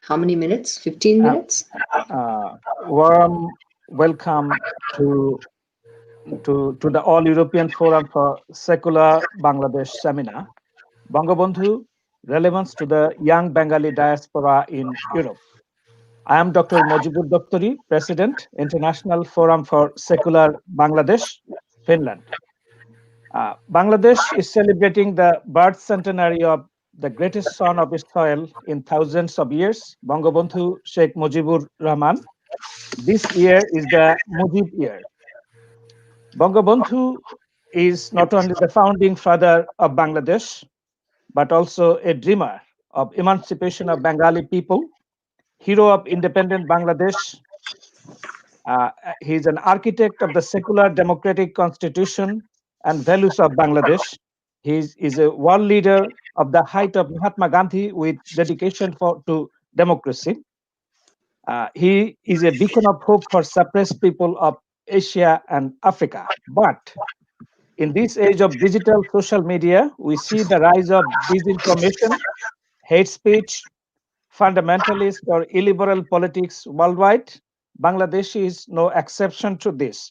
how many minutes? 15 minutes? Warm welcome to the All European Forum for Secular Bangladesh seminar, Bangabandhu, Relevance to the Young Bengali Diaspora in Europe. I am Dr. Mojibur Doktori, President, International Forum for Secular Bangladesh, Finland. Bangladesh is celebrating the birth centenary of the greatest son of its soil in thousands of years, Bangabandhu Sheikh Mujibur Rahman. This year is the Mujib year. Bangabandhu is not only the founding father of Bangladesh, but also a dreamer of emancipation of Bengali people, hero of independent Bangladesh. He is an architect of the secular democratic constitution and values of Bangladesh. He is a world leader of the height of Mahatma Gandhi with dedication to democracy. He is a beacon of hope for suppressed people of Asia and Africa. But in this age of digital social media, we see the rise of disinformation, hate speech, fundamentalist or illiberal politics worldwide. Bangladesh is no exception to this.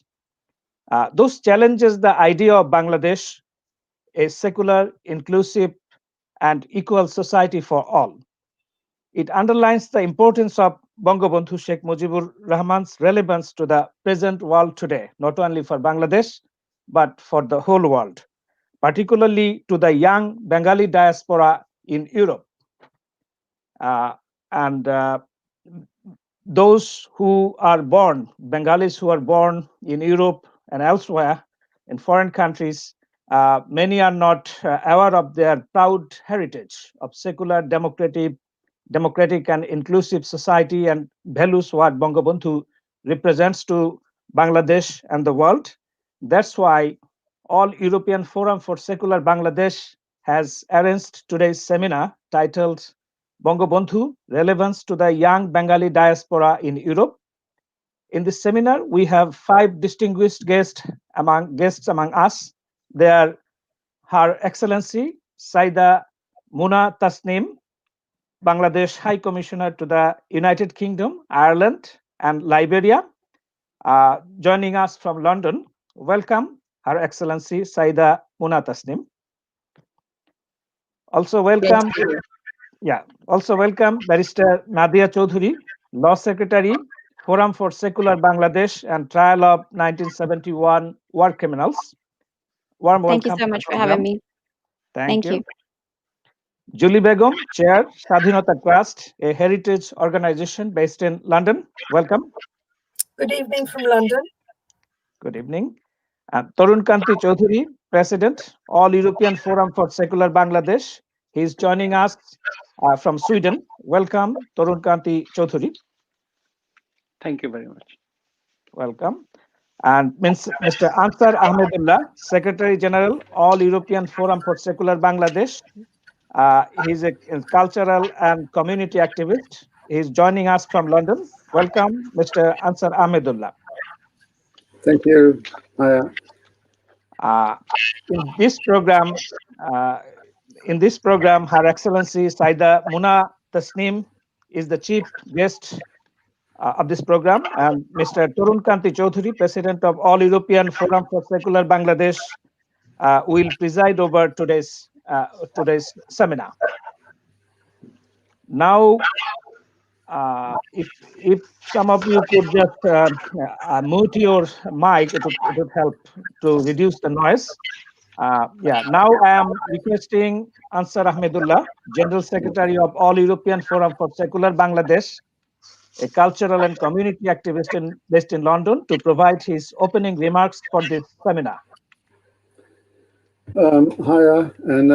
Those challenges the idea of Bangladesh, a secular, inclusive, and equal society for all. It underlines the importance of Bangabandhu Sheikh Mujibur Rahman's relevance to the present world today, not only for Bangladesh, but for the whole world, particularly to the young Bengali diaspora in Europe. And those who are born, Bengalis who are born in Europe and elsewhere in foreign countries, many are not aware of their proud heritage of secular, democratic and inclusive society and values what Bangabandhu represents to Bangladesh and the world. That's why All European Forum for Secular Bangladesh has arranged today's seminar titled Bangabandhu, Relevance to the Young Bengali Diaspora in Europe. In this seminar, we have 5 distinguished guests among us. They are Her Excellency Saida Muna Tasneem, Bangladesh High Commissioner to the United Kingdom, Ireland, and Liberia, joining us from London. Welcome, Her Excellency Saida Muna Tasneem. Also welcome. Also welcome Barrister Nadia Chowdhury, Law Secretary, Forum for Secular Bangladesh and Trial of 1971 War Criminals. Warm welcome. Thank you so much for having me. Thank you. Julie Begum, Chair, Swadhinata Trust, a heritage organization based in London. Welcome. Good evening from London. Good evening. Tarun Kanti Chowdhury, President, All European Forum for Secular Bangladesh. He is joining us from Sweden. Welcome, Tarun Kanti Chowdhury. Thank you very much. Welcome. And Mr. Ansar Ahmed, Secretary General, All European Forum for Secular Bangladesh. He's a cultural and community activist. He's joining us from London. Welcome, Mr. Ansar Ahmedullah. Thank you. In this program, Her Excellency Saida Muna Tasneem is the chief guest of this program, and Mr. Tarun Kanti Chowdhury, President of All European Forum for Secular Bangladesh, will preside over today's seminar. Now, if some of you could just mute your mic, it would help to reduce the noise. Now I am requesting Ansar Ahmedullah, General Secretary of All European Forum for Secular Bangladesh, a cultural and community activist based in London, to provide his opening remarks for this seminar. Hi, and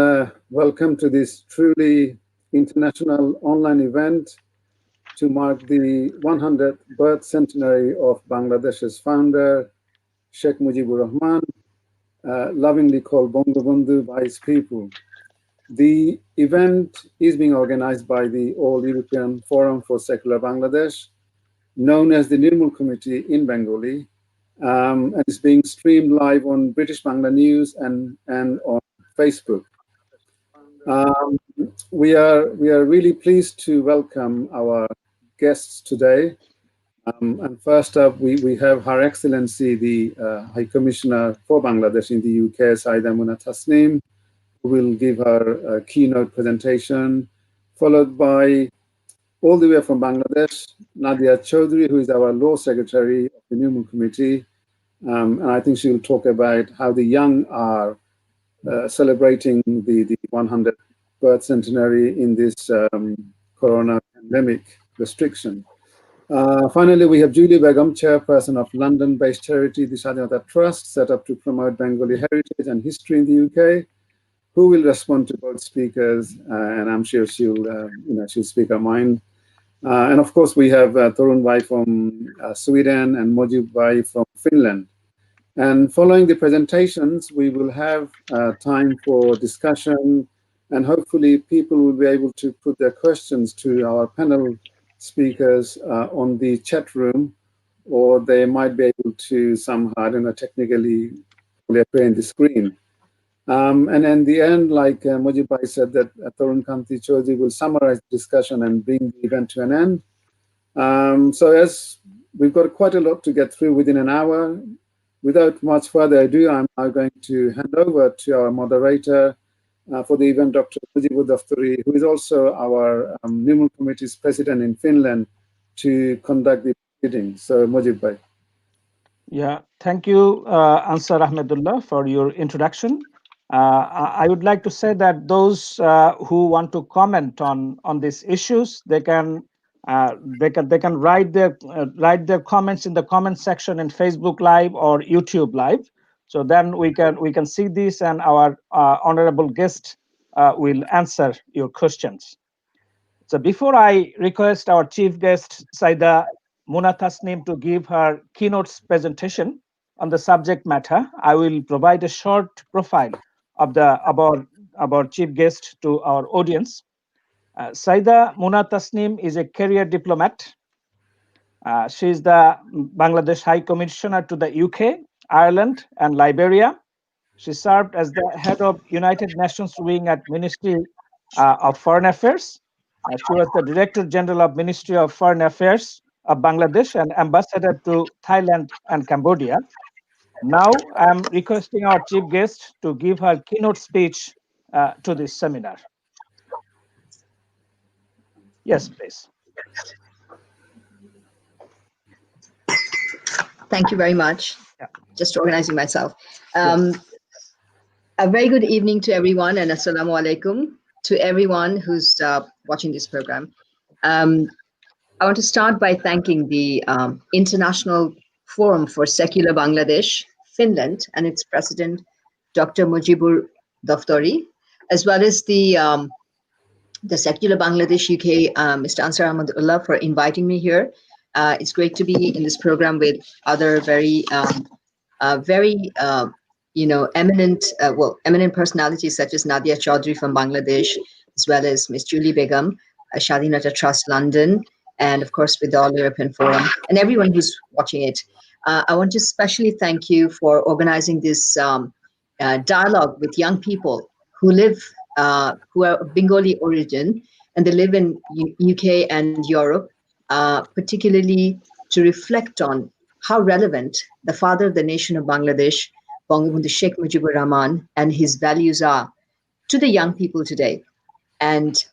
welcome to this truly international online event to mark the 100th birth centenary of Bangladesh's founder, Sheikh Mujibur Rahman, lovingly called Bangabandhu by his people. The event is being organized by the All European Forum for Secular Bangladesh, known as the Nirmul Committee in Bengali, and it's being streamed live on British Bangla News and on Facebook. We are really pleased to welcome our guests today. And first up, we have Her Excellency, the High Commissioner for Bangladesh in the UK, Saida Tasneem, who will give her keynote presentation, followed by, all the way from Bangladesh, Nadia Chowdhury, who is our Law Secretary of the Newman Committee. And I think she will talk about how the young are celebrating the 100th birth centenary in this corona pandemic restriction. Finally, we have Julie Begum, chairperson of London-based charity, the Swadhinata Trust, set up to promote Bengali heritage and history in the UK, who will respond to both speakers, and I'm sure she'll speak her mind. And of course, we have Tarun Bhai from Sweden and Mojib Bhai from Finland. And following the presentations, we will have time for discussion, and hopefully people will be able to put their questions to our panel speakers on the chat room, or they might be able to somehow, I don't know, technically appear in the screen. And in the end, like Mojib Bhai said, that Tarun Kanti Chowdhury will summarize the discussion and bring the event to an end. So as we've got quite a lot to get through within an hour, without much further ado, I'm now going to hand over to our moderator for the event, Dr. Mujibur Daftari, who is also our Newman Committee's president in Finland, to conduct the proceeding. So Mujib Bhai. Yeah, thank you, Ansar Ahmedullah, for your introduction. I would like to say that those who want to comment on these issues, they can write their comments in the comment section in Facebook Live or YouTube Live. So then we can see this, and our honorable guest will answer your questions. So before I request our chief guest Saida Tasneem to give her keynote presentation on the subject matter, I will provide a short profile of our chief guest to our audience. Saida Tasneem is a career diplomat. She is the Bangladesh High Commissioner to the UK, Ireland, and Liberia. She served as the head of United Nations wing at Ministry of Foreign Affairs. She was the Director General of Ministry of Foreign Affairs of Bangladesh and Ambassador to Thailand and Cambodia. Now I'm requesting our chief guest to give her keynote speech to this seminar. Yes, please. Thank you very much. Yeah. Just organizing myself. A very good evening to everyone, and assalamu alaikum to everyone who's watching this program. I want to start by thanking the International Forum for Secular Bangladesh, Finland, and its president, Dr. Mujibur Daftari, as well as the Secular Bangladesh UK, Mr. Ansar Ahmed Ullah, for inviting me here. It's great to be in this program with other very eminent personalities such as Nadia Chowdhury from Bangladesh, as well as Miss Julie Begum, Swadhinata Trust London, and of course with the All European Forum, and everyone who's watching it. I want to especially thank you for organizing this dialogue with young people who live, who are of Bengali origin, and they live in UK and Europe, particularly to reflect on how relevant the father of the nation of Bangladesh, Bangabandhu Sheikh Mujibur Rahman, and his values are to the young people today. And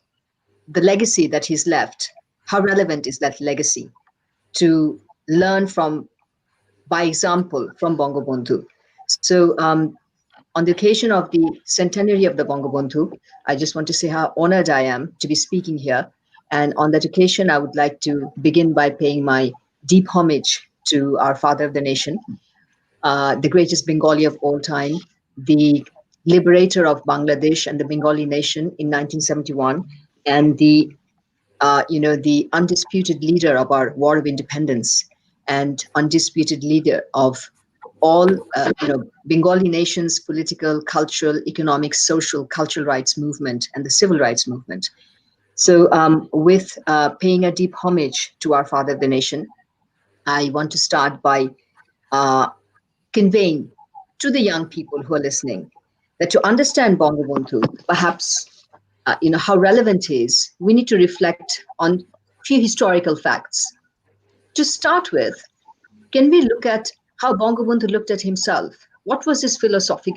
the legacy that he's left, how relevant is that legacy to learn from, by example, from Bangabandhu. So on the occasion of the centenary of the Bangabandhu, I just want to say how honored I am to be speaking here. And on that occasion, I would like to begin by paying my deep homage to our father of the nation, the greatest Bengali of all time, the liberator of Bangladesh and the Bengali nation in 1971, and the undisputed leader of our War of Independence and undisputed leader of all Bengali nation's political, cultural, economic, social, cultural rights movement and the civil rights movement. So with paying a deep homage to our father of the nation, I want to start by conveying to the young people who are listening that to understand Bangabandhu, perhaps how relevant it is, we need to reflect on a few historical facts. To start with, can we look at how Bangabandhu looked at himself? What was his philosophy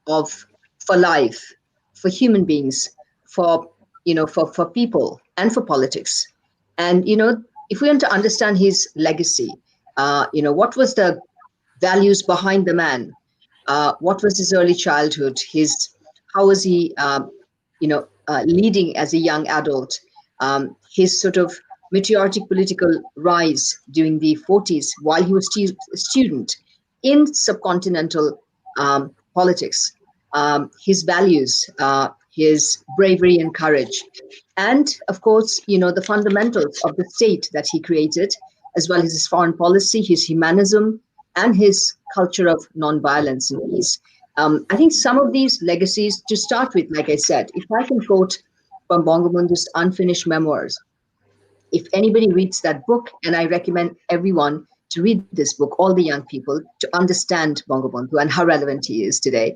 for life, for human beings, for people and for politics? And if we want to understand his legacy, what was the values behind the man? What was his early childhood? How was he, leading as a young adult? His sort of meteoric political rise during the 40s while he was still a student in subcontinental politics, his values, his bravery and courage, and of course, the fundamentals of the state that he created, as well as his foreign policy, his humanism, and his culture of non-violence and peace. I think some of these legacies, to start with, like I said, if I can quote from Bangabandhu's unfinished memoirs, if anybody reads that book, and I recommend everyone to read this book, all the young people, to understand Bangabandhu and how relevant he is today,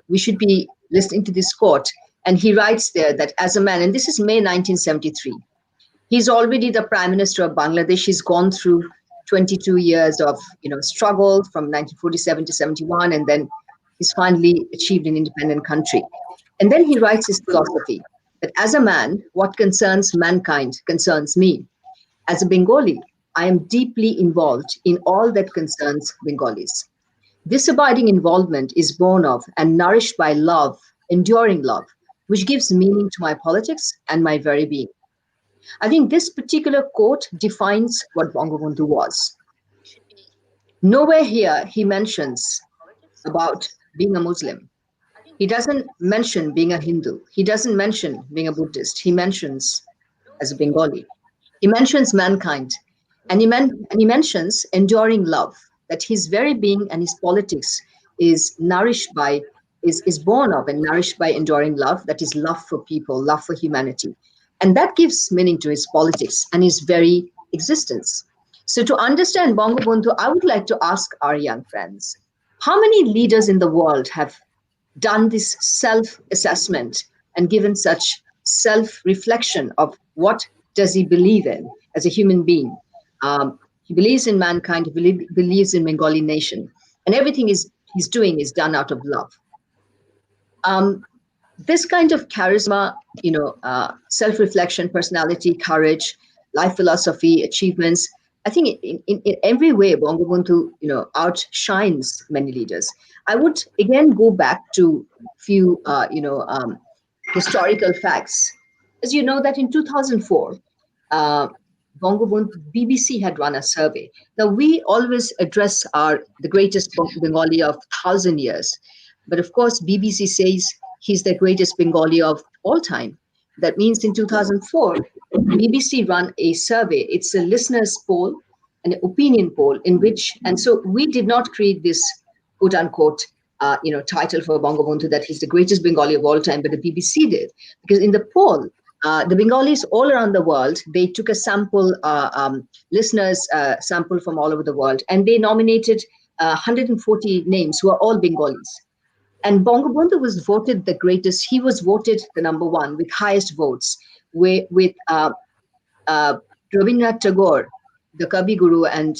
we should be listening to this quote. And he writes there that as a man, and this is May 1973, he's already the Prime Minister of Bangladesh. He's gone through 22 years of struggle from 1947 to 71, and then he's finally achieved an independent country. And then he writes his philosophy that as a man, what concerns mankind concerns me. As a Bengali, I am deeply involved in all that concerns Bengalis. This abiding involvement is born of and nourished by love, enduring love, which gives meaning to my politics and my very being. I think this particular quote defines what Bangabandhu was. Nowhere here he mentions about being a Muslim. He doesn't mention being a Hindu. He doesn't mention being a Buddhist. He mentions as a Bengali. He mentions mankind, and he mentions enduring love, that his very being and his politics is born of and nourished by enduring love, that is love for people, love for humanity. And that gives meaning to his politics and his very existence. So to understand Bangabandhu, I would like to ask our young friends, how many leaders in the world have done this self-assessment and given such self-reflection of what does he believe in as a human being? He believes in mankind, he believes in Bengali nation, and everything he's doing is done out of love. This kind of charisma, self-reflection, personality, courage, life philosophy, achievements, I think in every way, Bangabandhu, outshines many leaders. I would again go back to few, historical facts. As you know that in 2004, Bangabandhu, BBC had run a survey. Now we always address the greatest Bengali of 1,000 years, but of course BBC says he's the greatest Bengali of all time. That means in 2004, BBC ran a survey. It's a listeners poll, an opinion poll and so we did not create this quote unquote, title for Bangabandhu that he's the greatest Bengali of all time, but the BBC did. Because in the poll, the Bengalis all around the world, they took a sample, listeners sample from all over the world, and they nominated 140 names who are all Bengalis. And Bangabandhu was voted the greatest. He was voted the number one with highest votes, with Rabindranath Tagore, the Kavi Guru and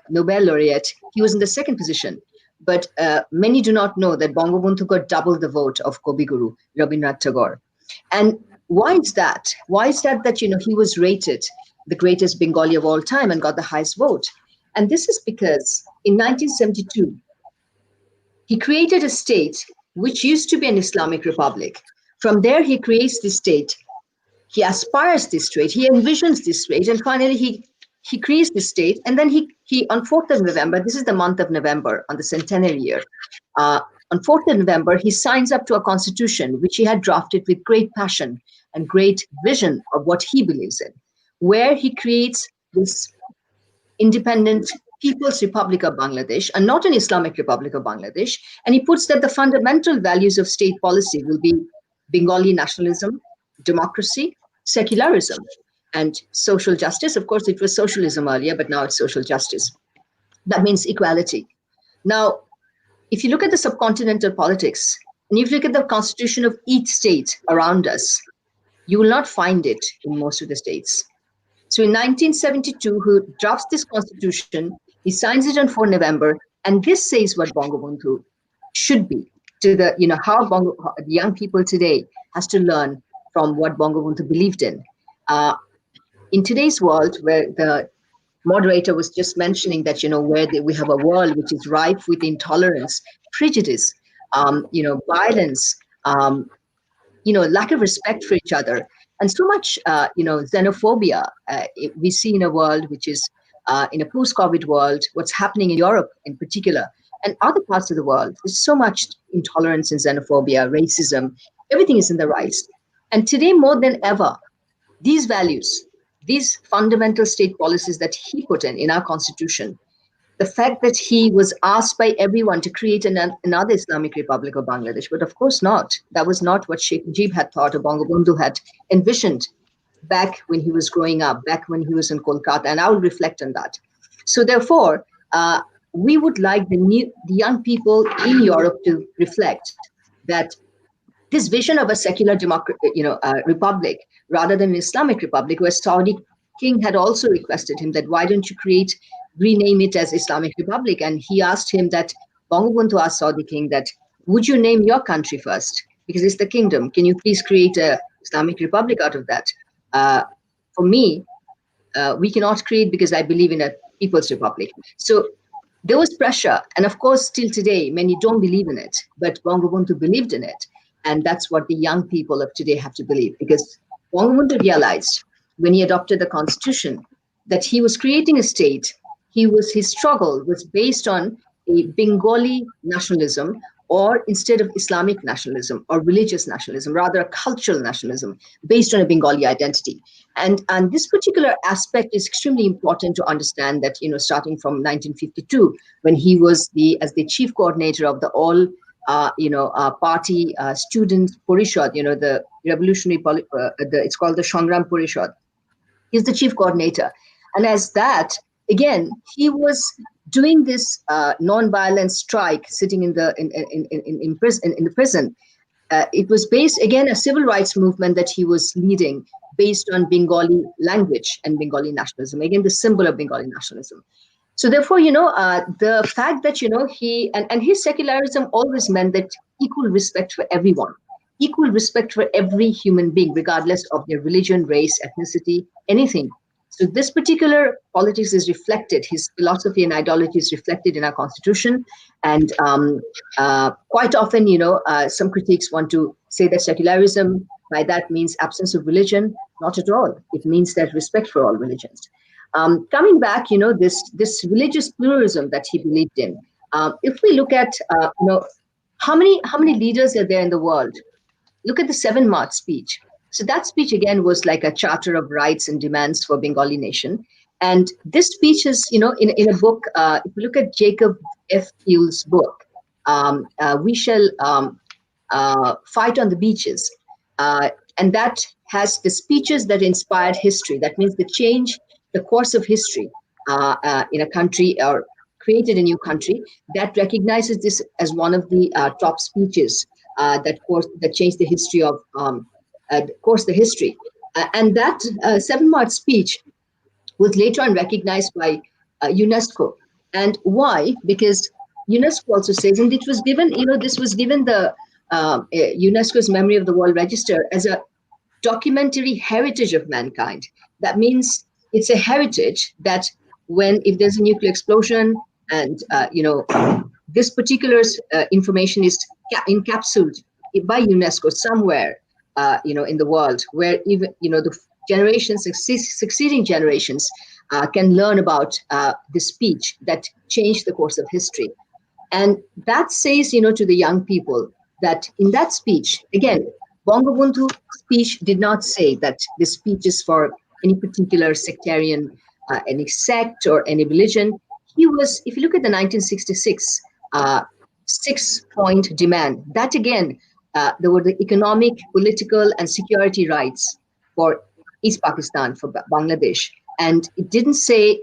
Nobel laureate. He was in the second position. But many do not know that Bangabandhu got double the vote of Kavi Guru, Rabindranath Tagore. And why is that? Why is that he was rated the greatest Bengali of all time and got the highest vote? And this is because in 1972, he created a state which used to be an Islamic republic. From there, he creates this state. He aspires this state. He envisions this state. And finally, he creates this state. And then he on 4th of November, this is the month of November, on the centenary year, on 4th of November, he signs up to a constitution, which he had drafted with great passion and great vision of what he believes in, where he creates this independent People's Republic of Bangladesh and not an Islamic Republic of Bangladesh. And he puts that the fundamental values of state policy will be Bengali nationalism, democracy, secularism, and social justice. Of course, it was socialism earlier, but now it's social justice. That means equality. Now, if you look at the subcontinental politics, And if you look at the constitution of each state around us, you will not find it in most of the states. So in 1972, who drafts this constitution, he signs it on 4 November, and this says what Bangabandhu should be to the, how the young people today has to learn from what Bangabandhu believed in. In today's world, where the moderator was just mentioning that, where we have a world which is rife with intolerance, prejudice, violence, lack of respect for each other, and so much, xenophobia. We see in a world which is in a post-COVID world, what's happening in Europe in particular, and other parts of the world. There's so much intolerance and xenophobia, racism, everything is in the rise. And today, more than ever, these values, these fundamental state policies that he put in our constitution, the fact that he was asked by everyone to create another Islamic Republic of Bangladesh, but of course not. That was not what Sheikh Mujib had thought or Bangabandhu had envisioned back when he was growing up, back when he was in Kolkata, and I will reflect on that. So therefore, we would like the young people in Europe to reflect that this vision of a secular republic rather than an Islamic republic, where Saudi king had also requested him that why don't you rename it as Islamic Republic? And he asked him that, Bangabandhu asked Saudi king that, would you name your country first? Because it's the kingdom. Can you please create a Islamic Republic out of that? For me, we cannot create because I believe in a people's republic. So there was pressure. And of course, still today, many don't believe in it, but Bangabandhu believed in it. And that's what the young people of today have to believe, because Bangabandhu realized when he adopted the constitution that he was creating a state. His struggle was based on a Bengali nationalism, or instead of Islamic nationalism or religious nationalism, rather a cultural nationalism based on a Bengali identity. And this particular aspect is extremely important to understand that, starting from 1952, when he was as the chief coordinator of the all party student Porishad, the revolutionary, it's called the Shangram Porishad. He's the chief coordinator. And as that, again, he was doing this non-violent strike, sitting in the prison. It was based, again, a civil rights movement that he was leading based on Bengali language and Bengali nationalism, again, the symbol of Bengali nationalism. So therefore, the fact that, he, and his secularism always meant that equal respect for everyone, equal respect for every human being, regardless of their religion, race, ethnicity, anything. So this particular politics is reflected, his philosophy and ideology is reflected in our constitution. And quite often, some critics want to say that secularism, by that means absence of religion. Not at all. It means that respect for all religions. Coming back, this religious pluralism that he believed in. If we look at, how many leaders are there in the world? Look at the 7 March speech. So that speech, again, was like a charter of rights and demands for Bengali nation. And this speech is, in a book, if you look at Jacob F. Huell's book, We Shall Fight on the Beaches. And that has the speeches that inspired history. That means the course of history in a country or created a new country that recognizes this as one of the top speeches that changed the history of the history. And that 7 March speech was later on recognized by UNESCO. And why? Because UNESCO also says, and it was given, this was given the UNESCO's Memory of the World Register as a documentary heritage of mankind. That means it's a heritage that if there's a nuclear explosion and, this particular information is encapsulated by UNESCO somewhere, in the world, where even, the succeeding generations can learn about the speech that changed the course of history. And that says, to the young people that in that speech, again, Bangabandhu's speech did not say that this speech is for any particular sectarian, any sect or any religion. He was, if you look at the 1966 6-point demand, that again, there were the economic, political, and security rights for East Pakistan, for Bangladesh. And it didn't say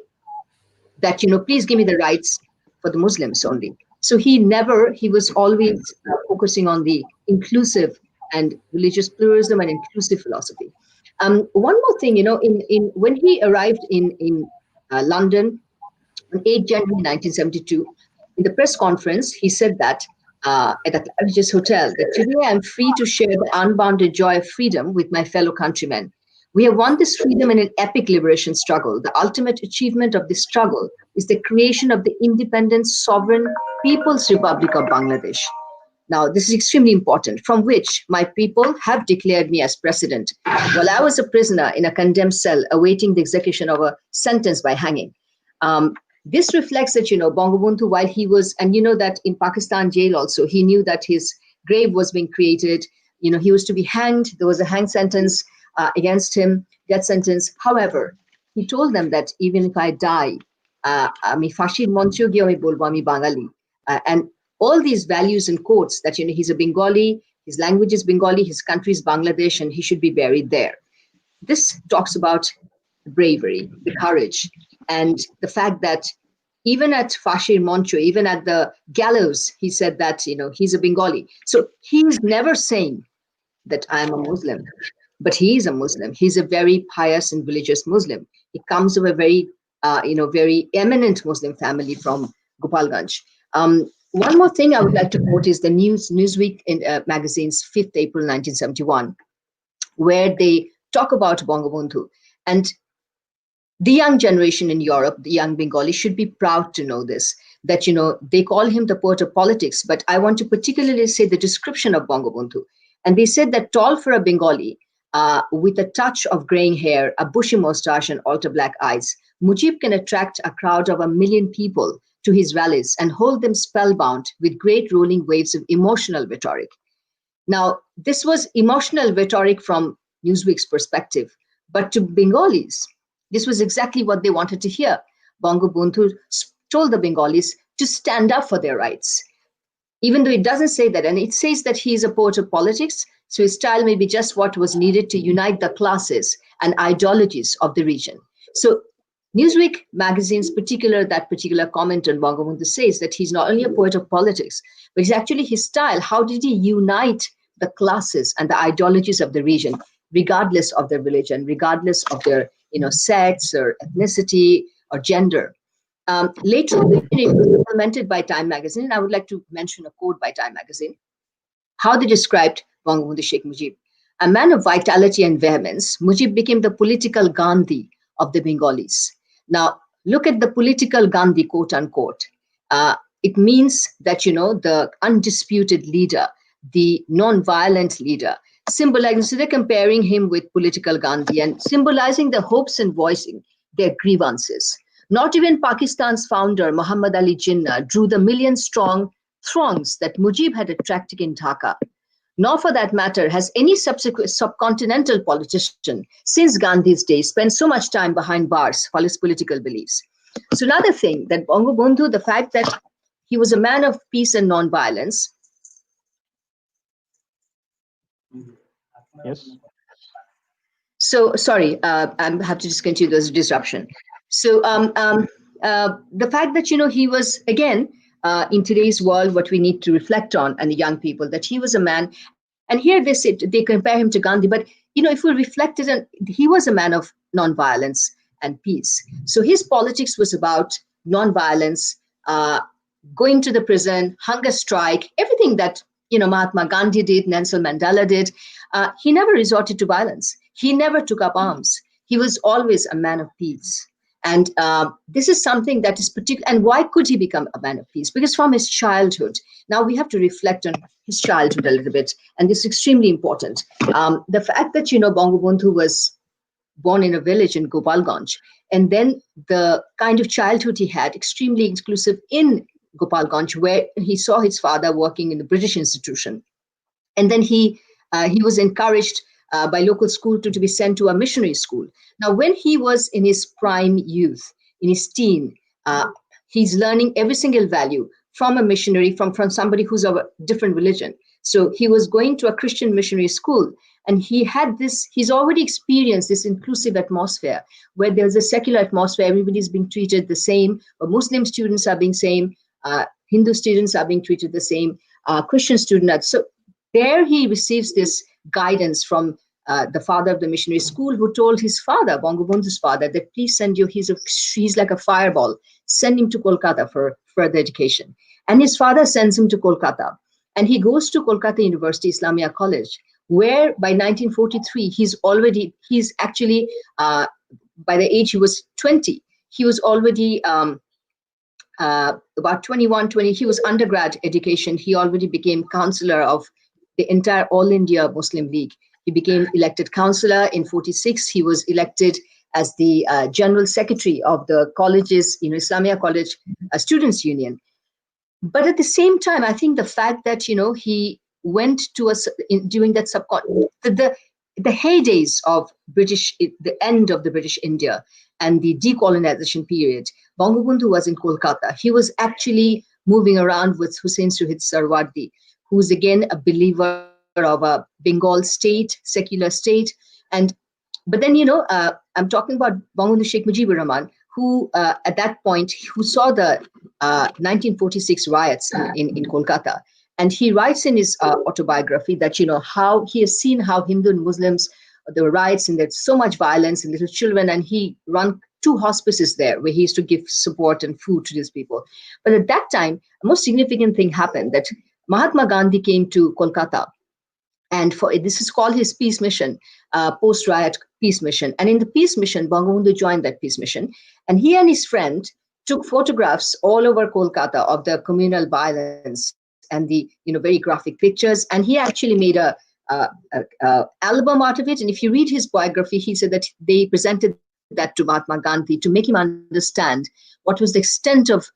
that, please give me the rights for the Muslims only. So he was always focusing on the inclusive and religious pluralism and inclusive philosophy. One more thing, in when he arrived in London on 8 January 1972, in the press conference, he said that at the Claridge's Hotel, that today I'm free to share the unbounded joy of freedom with my fellow countrymen. We have won this freedom in an epic liberation struggle. The ultimate achievement of this struggle is the creation of the independent, sovereign People's Republic of Bangladesh. Now, this is extremely important, from which my people have declared me as president while I was a prisoner in a condemned cell awaiting the execution of a sentence by hanging. This reflects that, Bangabandhu, while he was, and that in Pakistan jail also, he knew that his grave was being created. He was to be hanged. There was a hang sentence against him, death sentence. However, he told them that even if I die, ami fashir moncho giye ami bolbo ami Bangali. And all these values and quotes that, he's a Bengali, his language is Bengali, his country is Bangladesh, and he should be buried there. This talks about the bravery, the courage, and the fact that even at Fashir Moncho, even at the gallows, he said that, he's a Bengali. So he's never saying that I'm a Muslim, but he is a Muslim. He's a very pious and religious Muslim. He comes of a very, very eminent Muslim family from Gopalganj. One more thing I would like to quote is the Newsweek magazine's 5th April 1971, where they talk about Bangabandhu. And the young generation in Europe, the young Bengali, should be proud to know this, that, they call him the poet of politics, but I want to particularly say the description of Bangabandhu. And they said that tall for a Bengali, with a touch of graying hair, a bushy mustache and altar black eyes, Mujib can attract a crowd of 1 million people to his rallies and hold them spellbound with great rolling waves of emotional rhetoric. Now, this was emotional rhetoric from Newsweek's perspective, but to Bengalis, this was exactly what they wanted to hear. Bangabandhu told the Bengalis to stand up for their rights, even though it doesn't say that. And it says that he is a poet of politics, so his style may be just what was needed to unite the classes and ideologies of the region. So Newsweek magazine's that particular comment on Bangabandhu says that he's not only a poet of politics, but it's actually his style. How did he unite the classes and the ideologies of the region, regardless of their religion, regardless of their sects or ethnicity or gender? Later, it was implemented by Time magazine, and I would like to mention a quote by Time magazine, how they described Bangabandhu Sheikh Mujib. A man of vitality and vehemence, Mujib became the political Gandhi of the Bengalis. Now, look at the political Gandhi, quote unquote. It means that, the undisputed leader, the non-violent leader, symbolizing, so they're comparing him with political Gandhi and symbolizing the hopes and voicing their grievances. Not even Pakistan's founder, Muhammad Ali Jinnah, drew the million-strong throngs that Mujib had attracted in Dhaka. Nor, for that matter, has any subsequent subcontinental politician since Gandhi's days spent so much time behind bars for his political beliefs. So another thing, that Bangabandhu, the fact that he was a man of peace and non-violence. Yes. So, sorry, I have to just continue this disruption. So the fact that, he was, again, in today's world, what we need to reflect on, and the young people, that he was a man, and here they compare him to Gandhi, but, if we reflected on, he was a man of non-violence and peace. So his politics was about non-violence, going to the prison, hunger strike, everything that, Mahatma Gandhi did, Nelson Mandela did. He never resorted to violence. He never took up arms. He was always a man of peace. And this is something that is particular. And why could he become a man of peace? Because from his childhood, now we have to reflect on his childhood a little bit. And this is extremely important. The fact that, Bangabandhu was born in a village in Gopalganj, and then the kind of childhood he had, extremely exclusive in Gopalganj, where he saw his father working in the British institution. And then he was encouraged by local school to be sent to a missionary school. Now, when he was in his prime youth, in his teen, he's learning every single value from a missionary, from somebody who's of a different religion. So he was going to a Christian missionary school, and he's already experienced this inclusive atmosphere where there's a secular atmosphere, everybody's being treated the same, but Muslim students are being same, Hindu students are being treated the same, Christian students. So there he receives this guidance from the father of the missionary school, who told his father, Bangabandhu's father, that please send you, he's like a fireball, send him to Kolkata for further education. And his father sends him to Kolkata. And he goes to Kolkata University Islamia College, where by 1943, he's actually, by the age he was 20, he was already about 21, 20, he was undergrad education. He already became counselor of the entire All India Muslim League. He became elected councillor in 46. He was elected as the general secretary of the college's, Islamia College Students' Union. But at the same time, I think the fact that, he went to during that the heydays of the end of the British India and the decolonization period, Bangabandhu was in Kolkata. He was actually moving around with Hussein Suhid Sarwardi, who's again a believer of a Bengal state, secular state. But then, I'm talking about Bangabandhu Sheikh Mujibur Rahman, who at that point, who saw the 1946 riots in Kolkata. And he writes in his autobiography that, how he has seen how Hindu and Muslims, there were riots and there's so much violence and little children. And he ran 2 hospices there where he used to give support and food to these people. But at that time, a most significant thing happened, that Mahatma Gandhi came to Kolkata. And this is called his peace mission, post-riot peace mission. And in the peace mission, Bangabandhu joined that peace mission. And he and his friend took photographs all over Kolkata of the communal violence and the very graphic pictures. And he actually made a album out of it. And if you read his biography, he said that they presented that to Mahatma Gandhi to make him understand what was the extent of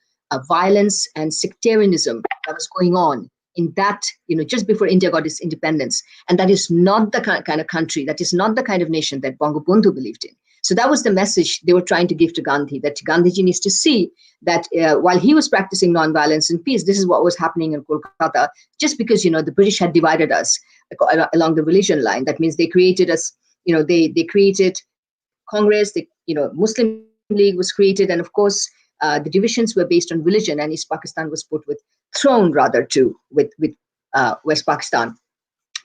violence and sectarianism that was going on in that, just before India got its independence. And that is not the kind of country, that is not the kind of nation that Bangabandhu believed in. So that was the message they were trying to give to Gandhi, that Gandhiji needs to see that while he was practicing nonviolence and peace, this is what was happening in Kolkata, just because, the British had divided us along the religion line. That means they created us, they created Congress, Muslim League was created. And of course, the divisions were based on religion, and East Pakistan was thrown rather with West Pakistan.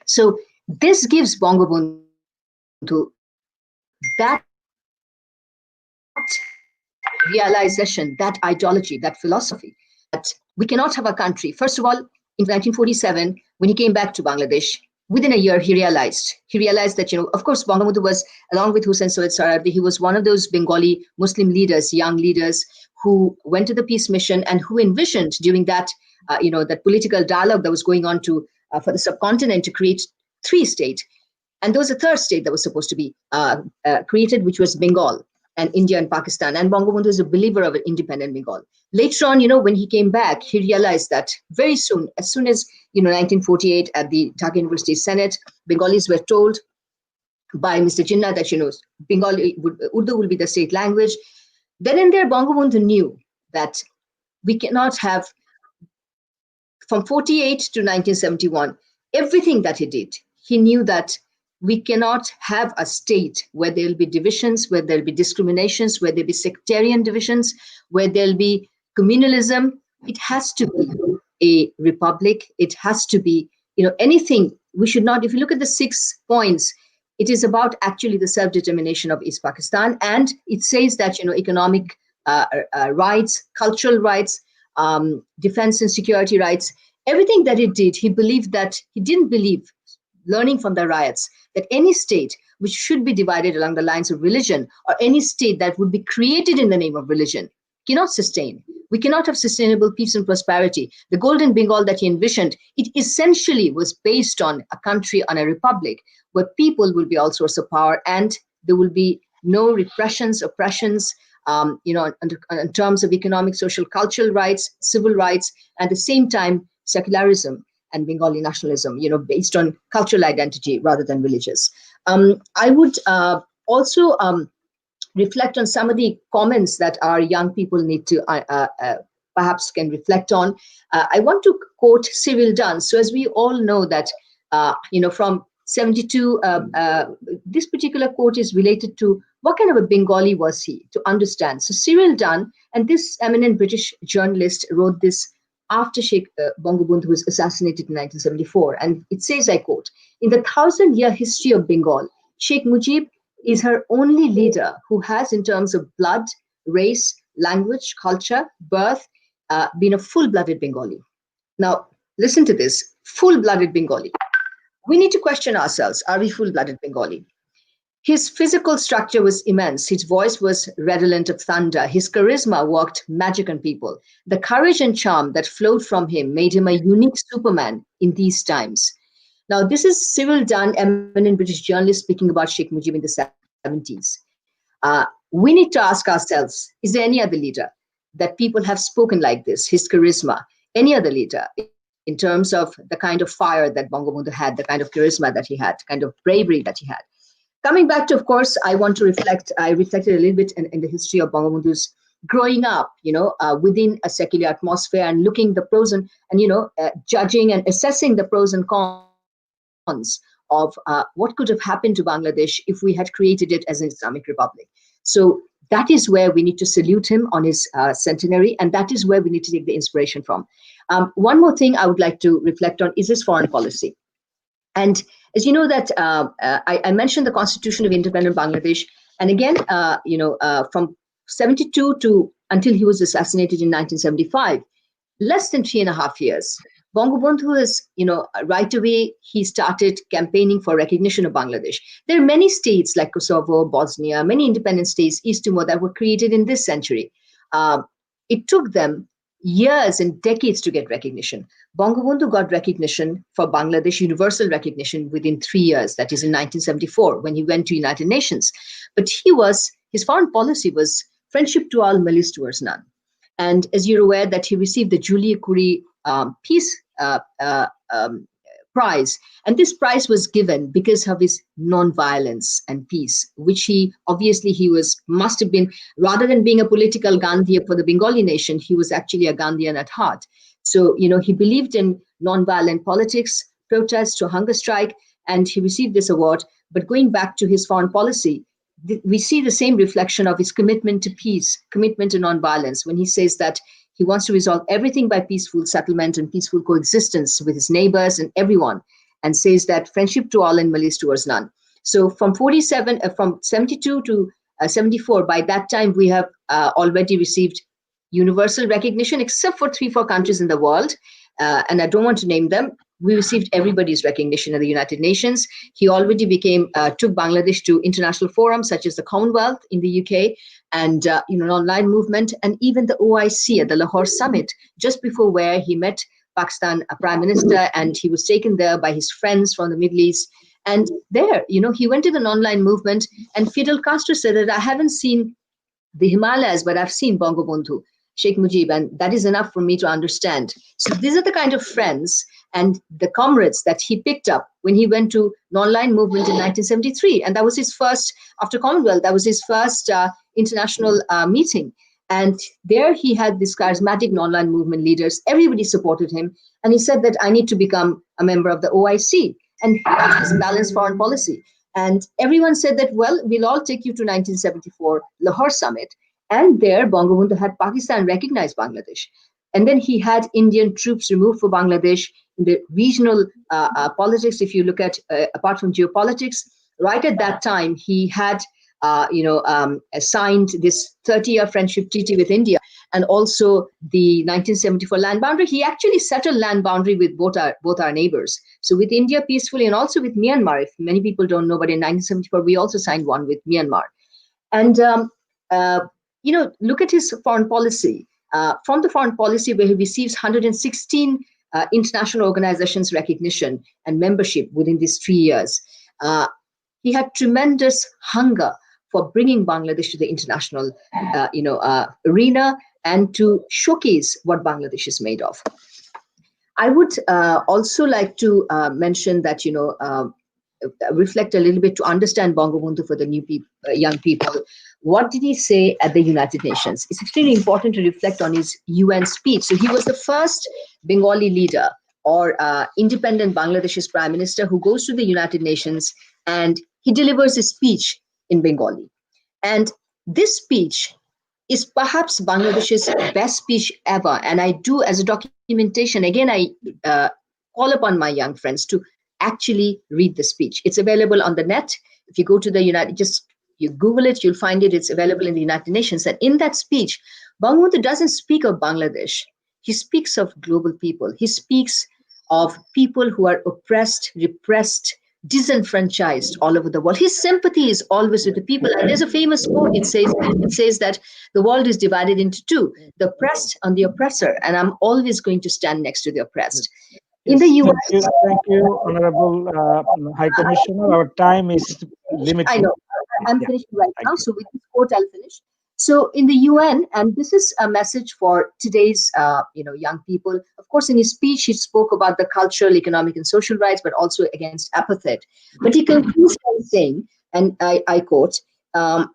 So this gives Bangabandhu that realization, that ideology, that philosophy, that we cannot have a country. First of all, in 1947, when he came back to Bangladesh, within a year, he realized that, of course, Bangabandhu was, along with Hussein Soed Sohrawardi, he was one of those Bengali Muslim leaders, young leaders, who went to the peace mission and who envisioned during that, that political dialogue that was going on for the subcontinent to create 3 states. And there was a 3rd state that was supposed to be created, which was Bengal and India and Pakistan. And Bangabandhu is a believer of an independent Bengal. Later on, when he came back, he realized that very soon, as soon as, 1948 at the Dhaka University Senate, Bengalis were told by Mr. Jinnah that, Urdu will be the state language. Then and there, Bangabandhu knew that we cannot have, from 48 to 1971, everything that he did, he knew that we cannot have a state where there will be divisions, where there will be discriminations, where there will be sectarian divisions, where there will be communalism. It has to be a republic. It has to be, anything. We should not, if you look at the 6 points, it is about actually the self-determination of East Pakistan. And it says that, economic rights, cultural rights, defense and security rights, everything that it did, he didn't believe, learning from the riots, that any state which should be divided along the lines of religion, or any state that would be created in the name of religion, cannot sustain. We cannot have sustainable peace and prosperity. The Golden Bengal that he envisioned, it essentially was based on a country, on a republic, where people will be all source of power, and there will be no repressions, oppressions, in terms of economic, social, cultural rights, civil rights, and at the same time, secularism and Bengali nationalism, based on cultural identity rather than religious. I would also reflect on some of the comments that our young people need to perhaps can reflect on. I want to quote Cyril Dunn. So as we all know that, from 72, this particular quote is related to what kind of a Bengali was he, to understand. So Cyril Dunn, and this eminent British journalist, wrote this after Sheikh Bangabandhu was assassinated in 1974. And it says, I quote, "In the 1,000-year history of Bengal, Sheikh Mujib is her only leader who has, in terms of blood, race, language, culture, birth, been a full-blooded Bengali." Now, listen to this, full-blooded Bengali. We need to question ourselves, are we full-blooded Bengali? His physical structure was immense. His voice was redolent of thunder. His charisma worked magic on people. The courage and charm that flowed from him made him a unique Superman in these times. Now, this is Cyril Dunn, eminent British journalist, speaking about Sheikh Mujib in the 70s. We need to ask ourselves, is there any other leader that people have spoken like this, his charisma, any other leader in terms of the kind of fire that Bangabandhu had, the kind of charisma that he had, the kind of bravery that he had? Coming back to, of course, I want to reflect, I reflected a little bit in the history of Bangabandhu's growing up, within a secular atmosphere and looking the pros and judging and assessing the pros and cons of what could have happened to Bangladesh if we had created it as an Islamic Republic. So that is where we need to salute him on his centenary, and that is where we need to take the inspiration from. One more thing I would like to reflect on is his foreign policy. And as you know that I mentioned the Constitution of Independent Bangladesh, and again, from 72 to until he was assassinated in 1975, less than 3.5 years, Bangabandhu is, right away, he started campaigning for recognition of Bangladesh. There are many states like Kosovo, Bosnia, many independent states, East Timor, that were created in this century. It took them years and decades to get recognition. Bangabandhu got recognition for Bangladesh, universal recognition, within 3 years. That is in 1974, when he went to United Nations. But his foreign policy was friendship to all, malice towards none. And as you're aware, that he received the Julia Curie Peace Prize. And this prize was given because of his non-violence and peace, which he must have been, rather than being a political Gandhian for the Bengali nation, he was actually a Gandhian at heart. So, he believed in non-violent politics, protest to hunger strike, and he received this award. But going back to his foreign policy, we see the same reflection of his commitment to peace, commitment to non-violence, when he says that he wants to resolve everything by peaceful settlement and peaceful coexistence with his neighbors and everyone, and says that friendship to all and malice towards none. So from 72 to 74, by that time, we have already received universal recognition, except for 3-4 countries in the world. And I don't want to name them. We received everybody's recognition at the United Nations. He already took Bangladesh to international forums such as the Commonwealth in the UK, and an online movement, and even the OIC at the Lahore summit, just before where he met Pakistan Prime Minister, and he was taken there by his friends from the Middle East. And there, he went to the online movement, and Fidel Castro said that I haven't seen the Himalayas, but I've seen Bangabandhu, Sheikh Mujib, and that is enough for me to understand. So these are the kind of friends and the comrades that he picked up when he went to non-line movement in 1973. And that was his first, after Commonwealth, that was his first international meeting. And there he had this charismatic non-line movement leaders. Everybody supported him. And he said that I need to become a member of the OIC. And he had this balanced foreign policy. And everyone said that, well, we'll all take you to 1974 Lahore summit. And there, Bangabandhu had Pakistan recognize Bangladesh. And then he had Indian troops removed for Bangladesh in the regional politics. If you look at, apart from geopolitics, right at that time, he had, signed this 30-year friendship treaty with India, and also the 1974 land boundary. He actually settled land boundary with both our neighbors. So with India peacefully, and also with Myanmar. If many people don't know, but in 1974, we also signed one with Myanmar. And, look at his foreign policy. From the foreign policy, where he receives 116 international organizations recognition and membership within these 3 years, he had tremendous hunger for bringing Bangladesh to the international, arena, and to showcase what Bangladesh is made of. I would also like to mention that, reflect a little bit to understand Bangabandhu for the young people. What did he say at the United Nations? It's extremely important to reflect on his UN speech. So he was the first Bengali leader or independent Bangladesh's prime minister who goes to the United Nations, and he delivers his speech in Bengali. And this speech is perhaps Bangladesh's best speech ever. And I do, as a documentation, again, I call upon my young friends to actually read the speech. It's available on the net. If you go to the you Google it, you'll find it. It's available in the United Nations. And in that speech, Bangabandhu doesn't speak of Bangladesh. He speaks of global people. He speaks of people who are oppressed, repressed, disenfranchised all over the world. His sympathy is always with the people. And there's a famous quote. It says that the world is divided into two, the oppressed and the oppressor. And I'm always going to stand next to the oppressed. In the US, thank you, Honorable High Commissioner. Our time is limited. I know. I'm finishing right now. So with this quote, I'll finish. So in the UN, and this is a message for today's young people. Of course, in his speech, he spoke about the cultural, economic, and social rights, but also against apartheid. But he concludes by saying, and I quote, I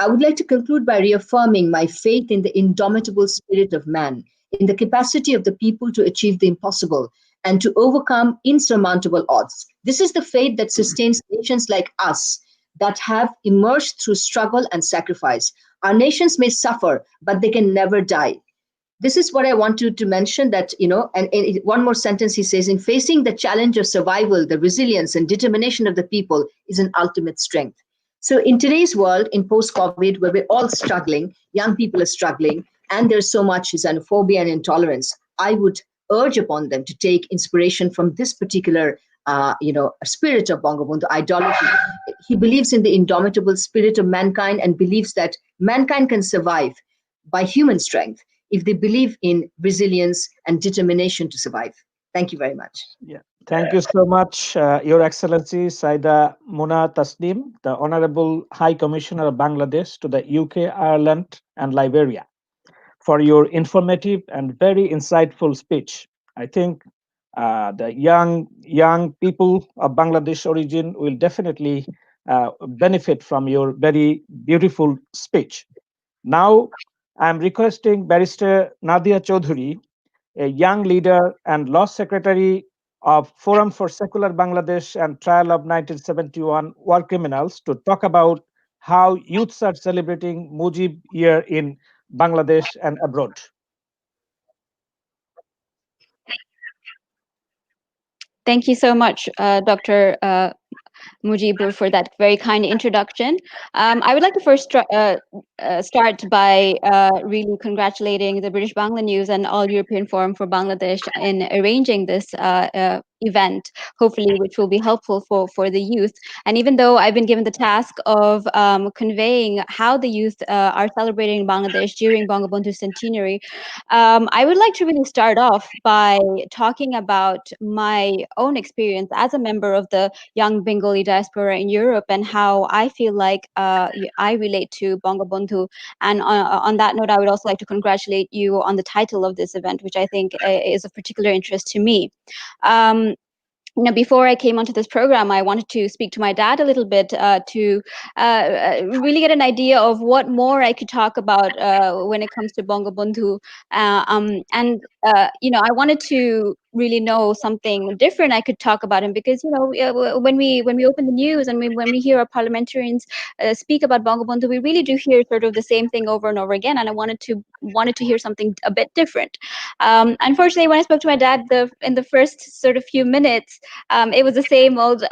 would like to conclude by reaffirming my faith in the indomitable spirit of man, in the capacity of the people to achieve the impossible and to overcome insurmountable odds. This is the faith that sustains nations like us that have emerged through struggle and sacrifice. Our nations may suffer, but they can never die. This is what I want to mention that, and one more sentence he says, in facing the challenge of survival, the resilience and determination of the people is an ultimate strength. So in today's world, in post-COVID, where we're all struggling, young people are struggling, and there's so much xenophobia and intolerance, I would urge upon them to take inspiration from this particular spirit of Bangabandhu, ideology. He believes in the indomitable spirit of mankind and believes that mankind can survive by human strength if they believe in resilience and determination to survive. Thank you very much. Yeah, thank you so much, Your Excellency Saida Muna Tasneem, the Honorable High Commissioner of Bangladesh to the UK, Ireland, and Liberia, for your informative and very insightful speech. I think the young people of Bangladesh origin will definitely benefit from your very beautiful speech. Now, I'm requesting Barrister Nadia Chowdhury, a young leader and law secretary of Forum for Secular Bangladesh and Trial of 1971 War Criminals, to talk about how youths are celebrating Mujib Year in Bangladesh and abroad. Thank you so much, Dr. Mujibur, for that very kind introduction. I would like to first start by really congratulating the British Bangla News and All European Forum for Bangladesh in arranging this event, hopefully, which will be helpful for the youth. And even though I've been given the task of conveying how the youth are celebrating Bangladesh during Bangabandhu centenary, I would like to really start off by talking about my own experience as a member of the young Bengali diaspora in Europe and how I feel like I relate to Bangabandhu. And on that note, I would also like to congratulate you on the title of this event, which I think is of particular interest to me. Before I came onto this program, I wanted to speak to my dad a little bit to really get an idea of what more I could talk about when it comes to Bangabandhu. I wanted to really know something different I could talk about him, because when we open the news and when we hear our parliamentarians speak about Bangabandhu, we really do hear sort of the same thing over and over again, and I wanted to hear something a bit different. Unfortunately, when I spoke to my dad in the first sort of few minutes, it was the same old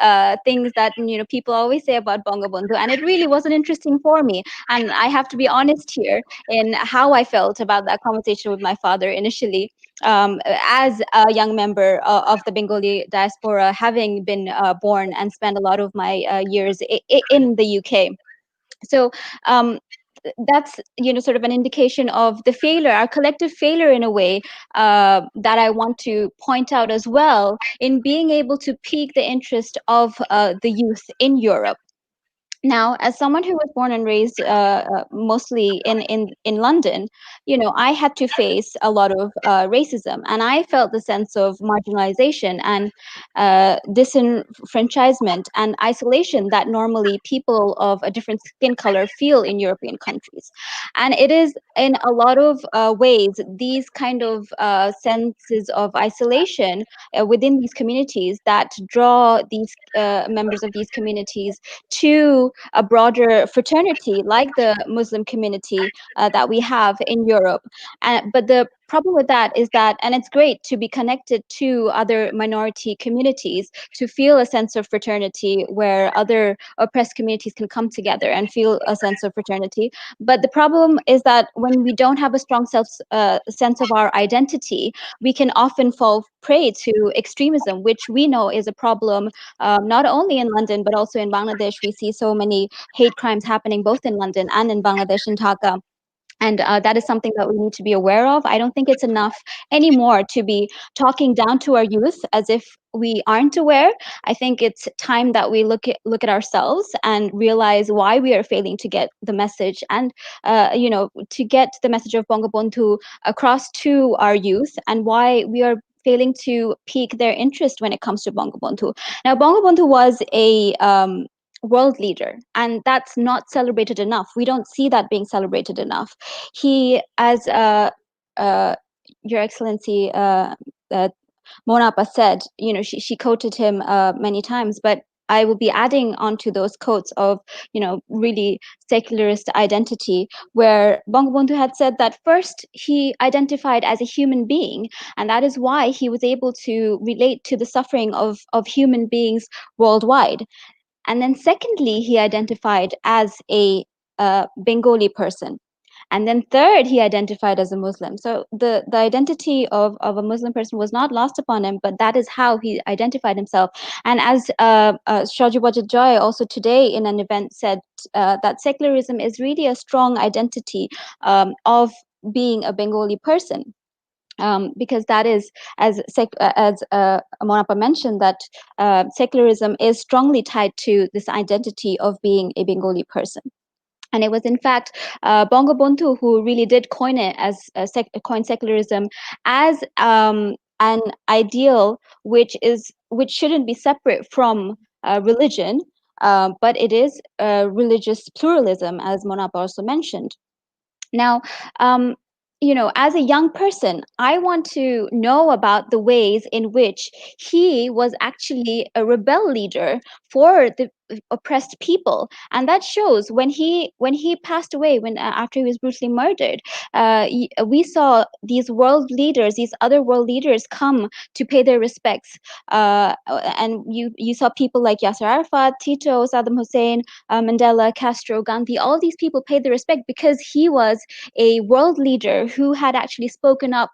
things that people always say about Bangabandhu, and it really wasn't interesting for me. And I have to be honest here in how I felt about that conversation with my father initially. As a young member of the Bengali diaspora, having been born and spent a lot of my years in the UK. So that's sort of an indication of the failure, our collective failure in a way, that I want to point out as well, in being able to pique the interest of the youth in Europe. Now, as someone who was born and raised mostly in London, I had to face a lot of racism, and I felt the sense of marginalization and disenfranchisement and isolation that normally people of a different skin color feel in European countries. And it is in a lot of ways, these kind of senses of isolation within these communities that draw these members of these communities to a broader fraternity like the Muslim community that we have in Europe. But the problem with that is that, and it's great to be connected to other minority communities, to feel a sense of fraternity where other oppressed communities can come together and feel a sense of fraternity. But the problem is that when we don't have a strong sense of our identity, we can often fall prey to extremism, which we know is a problem not only in London, but also in Bangladesh. We see so many hate crimes happening both in London and in Bangladesh and Dhaka. And that is something that we need to be aware of. I don't think it's enough anymore to be talking down to our youth as if we aren't aware. I think it's time that we look at ourselves and realize why we are failing to get the message, and to get the message of Bangabandhu across to our youth, and why we are failing to pique their interest when it comes to Bangabandhu. Now, Bangabandhu was a world leader, and that's not celebrated enough. We don't see that being celebrated enough. He, as Your Excellency Monapa said, she quoted him many times, but I will be adding on to those quotes of, really secularist identity, where Bangabandhu had said that first he identified as a human being, and that is why he was able to relate to the suffering of human beings worldwide. And then secondly, he identified as a Bengali person. And then third, he identified as a Muslim. So the identity of a Muslim person was not lost upon him, but that is how he identified himself. And as Shaji Wajid Joy also today in an event said, that secularism is really a strong identity of being a Bengali person. Because that is, as Monapa mentioned, that secularism is strongly tied to this identity of being a Bengali person. And it was, in fact, Bangabandhu who really did coin it as coin secularism as an ideal which shouldn't be separate from religion, but it is religious pluralism, as Monapa also mentioned. Now, as a young person, I want to know about the ways in which he was actually a rebel leader for the oppressed people, and that shows when he passed away, when after he was brutally murdered. We saw these world leaders, these other world leaders, come to pay their respects, and you saw people like Yasser Arafat, Tito, Saddam Hussein, Mandela, Castro, Gandhi. All these people paid their respect because he was a world leader who had actually spoken up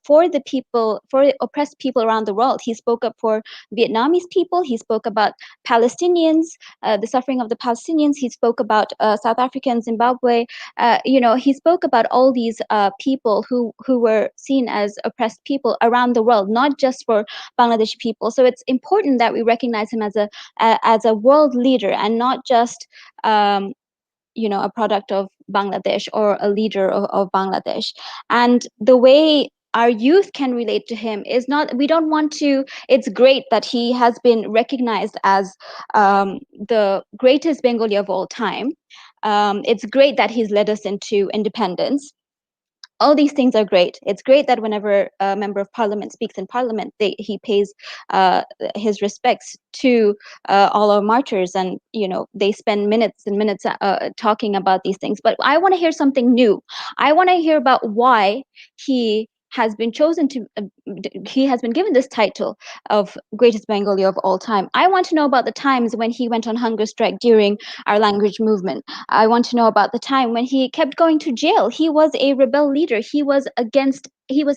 for the people, for oppressed people around the world. He spoke up for Vietnamese people. He spoke about Palestinians, the suffering of the Palestinians. He spoke about South African, Zimbabwe. He spoke about all these people who were seen as oppressed people around the world, not just for Bangladeshi people. So it's important that we recognize him as a world leader, and not just a product of Bangladesh or a leader of Bangladesh. And the way our youth can relate to him is not, we don't want to, it's great that he has been recognized as the greatest Bengali of all time. It's great that he's led us into independence. All these things are great. It's great that whenever a member of parliament speaks in parliament, he pays his respects to all our martyrs, and they spend minutes and minutes talking about these things. But I want to hear something new. I want to hear about why he has been chosen to, he has been given this title of greatest Bengali of all time. I want to know about the times when he went on hunger strike during our language movement. I want to know about the time when he kept going to jail. He was a rebel leader. He was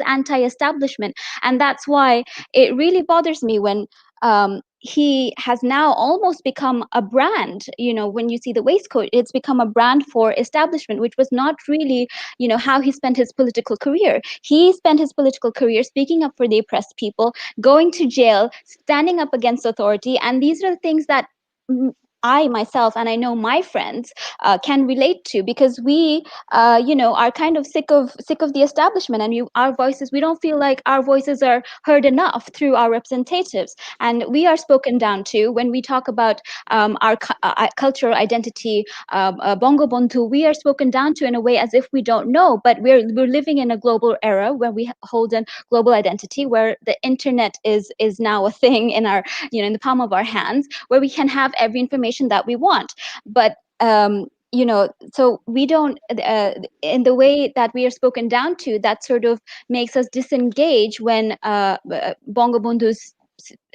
anti-establishment. And that's why it really bothers me when he has now almost become a brand. When you see the waistcoat, it's become a brand for establishment, which was not really, how he spent his political career. He spent his political career speaking up for the oppressed people, going to jail, standing up against authority. And these are the things that I myself, and I know my friends can relate to, because we are kind of sick of the establishment, and our voices, we don't feel like our voices are heard enough through our representatives, and we are spoken down to when we talk about our cultural identity. Bangabandhu, we are spoken down to in a way as if we don't know, but we're living in a global era where we hold a global identity, where the internet is now a thing in our in the palm of our hands, where we can have every information that we want. But so we don't, in the way that we are spoken down to, that sort of makes us disengage when Bangabandhu's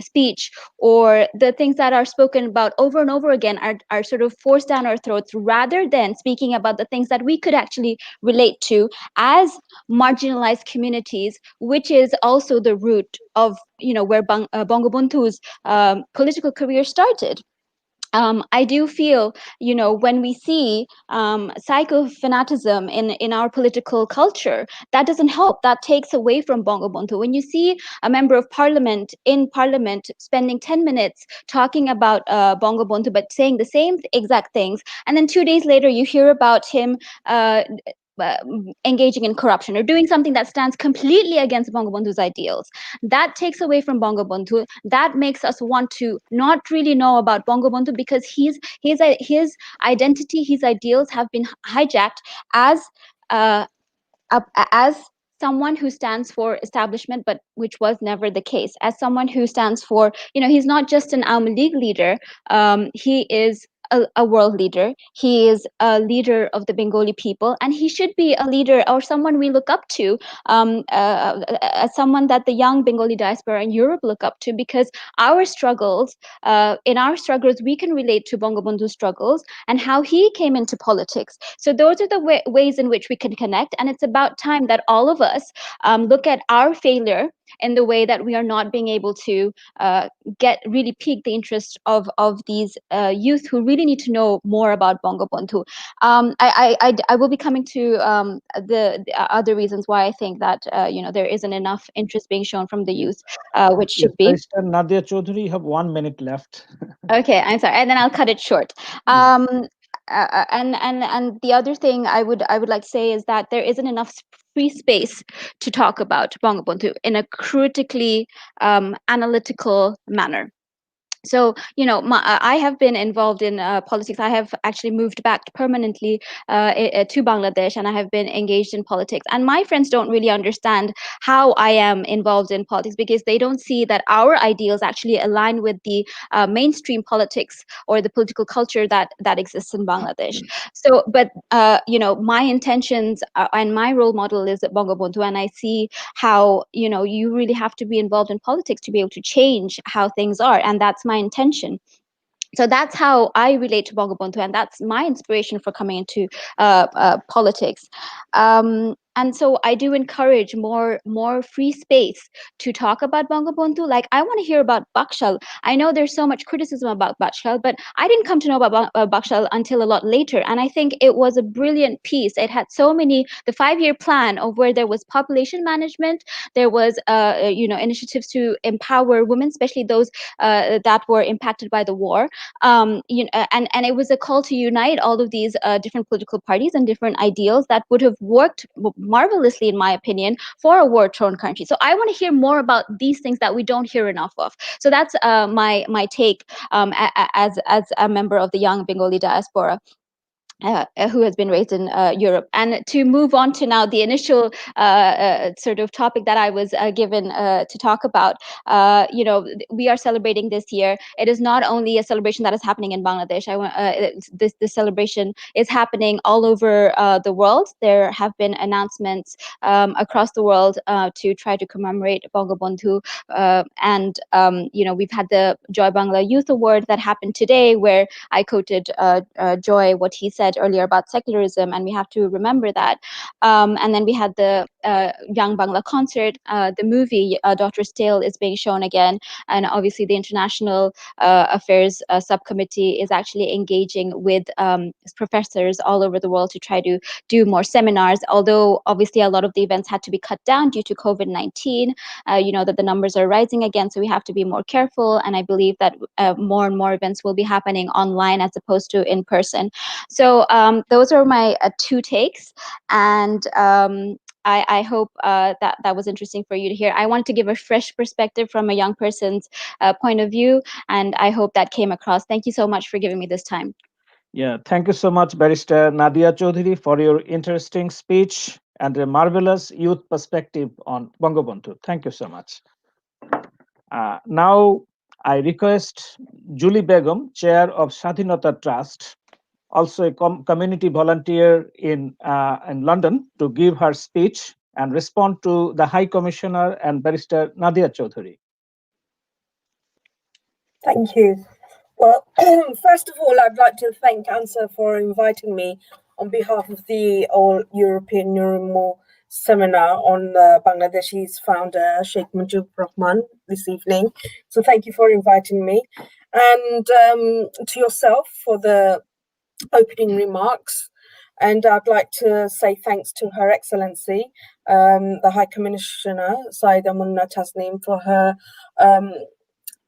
speech or the things that are spoken about over and over again are sort of forced down our throats, rather than speaking about the things that we could actually relate to as marginalized communities, which is also the root of where Bangabandhu's political career started. I do feel, when we see psycho-fanatism in our political culture, that doesn't help. That takes away from Bangabandhu. When you see a member of parliament in parliament spending 10 minutes talking about Bangabandhu, but saying the same exact things, and then 2 days later you hear about him engaging in corruption or doing something that stands completely against Bangabandhu's ideals, that takes away from Bangabandhu. That makes us want to not really know about Bangabandhu, because his identity, his ideals have been hijacked as as someone who stands for establishment, but which was never the case. As someone who stands for, he's not just an Awami League leader. He is a world leader. He is a leader of the Bengali people, and he should be a leader or someone we look up to, as someone that the young Bengali diaspora in Europe look up to, because our struggles, in our struggles, we can relate to Bangabandhu's struggles and how he came into politics. So those are the ways in which we can connect, and it's about time that all of us look at our failure in the way that we are not being able to really pique the interest of these youth who really need to know more about Bangabandhu. I will be coming to the other reasons why I think that there isn't enough interest being shown from the youth, which should be. Barrister Nadia Chowdhury, you have 1 minute left. Okay, I'm sorry, and then I'll cut it short. And the other thing I would like to say is that there isn't enough free space to talk about Bangabandhu in a critically analytical manner. So, I have been involved in politics. I have actually moved back permanently to Bangladesh, and I have been engaged in politics. And my friends don't really understand how I am involved in politics, because they don't see that our ideals actually align with the mainstream politics or the political culture that exists in Bangladesh. So, but my intentions and my role model is Bangabandhu, and I see how you really have to be involved in politics to be able to change how things are, and that's my intention. So that's how I relate to Bangabandhu, and that's my inspiration for coming into politics. And so I do encourage more free space to talk about Bangabandhu. Like, I want to hear about Bakshal. I know there's so much criticism about Bakshal, but I didn't come to know about Bakshal until a lot later. And I think it was a brilliant piece. It had so many, the 5-year plan of where there was population management, there was initiatives to empower women, especially those that were impacted by the war. And it was a call to unite all of these different political parties and different ideals that would have worked marvelously, in my opinion, for a war-torn country. So I want to hear more about these things that we don't hear enough of. So that's my take as a member of the young Bengali diaspora. Who has been raised in Europe. And to move on to now the initial sort of topic that I was given to talk about, we are celebrating this year. It is not only a celebration that is happening in Bangladesh. This celebration is happening all over the world. There have been announcements across the world to try to commemorate Bangabandhu. And we've had the Joy Bangla Youth Award that happened today, where I quoted Joy, what he said said earlier about secularism, and we have to remember that. And then we had the Young Bangla concert. The movie Daughter's Tale is being shown again, and obviously the International Affairs Subcommittee is actually engaging with professors all over the world to try to do more seminars, although obviously a lot of the events had to be cut down due to COVID-19. You know that the numbers are rising again, so we have to be more careful, and I believe that more and more events will be happening online as opposed to in person. So those are my 2 takes, and I hope that was interesting for you to hear. I wanted to give a fresh perspective from a young person's point of view, and I hope that came across. Thank you so much for giving me this time. Yeah, thank you so much, Barrister Nadia Chowdhury, for your interesting speech and a marvelous youth perspective on Bangabandhu. Thank you so much. Now, I request Julie Begum, Chair of Swadhinata Trust, also a community volunteer in London, to give her speech and respond to the High Commissioner and Barrister Nadia Chowdhury. Thank you. Well, first of all, I'd like to thank Ansar for inviting me on behalf of the All European Neuromo seminar on Bangladeshi's founder, Sheikh Mujibur Rahman, this evening. So thank you for inviting me. And to yourself for the opening remarks. And I'd like to say thanks to Her Excellency, the High Commissioner, Saida Tasneem, for her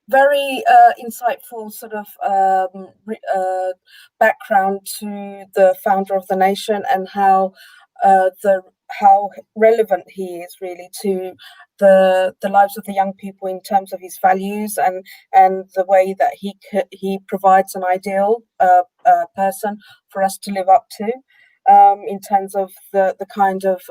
very insightful sort of background to the founder of the nation, and how relevant he is really to the lives of the young people in terms of his values, and the way that he provides an ideal person for us to live up to, in terms of the kind of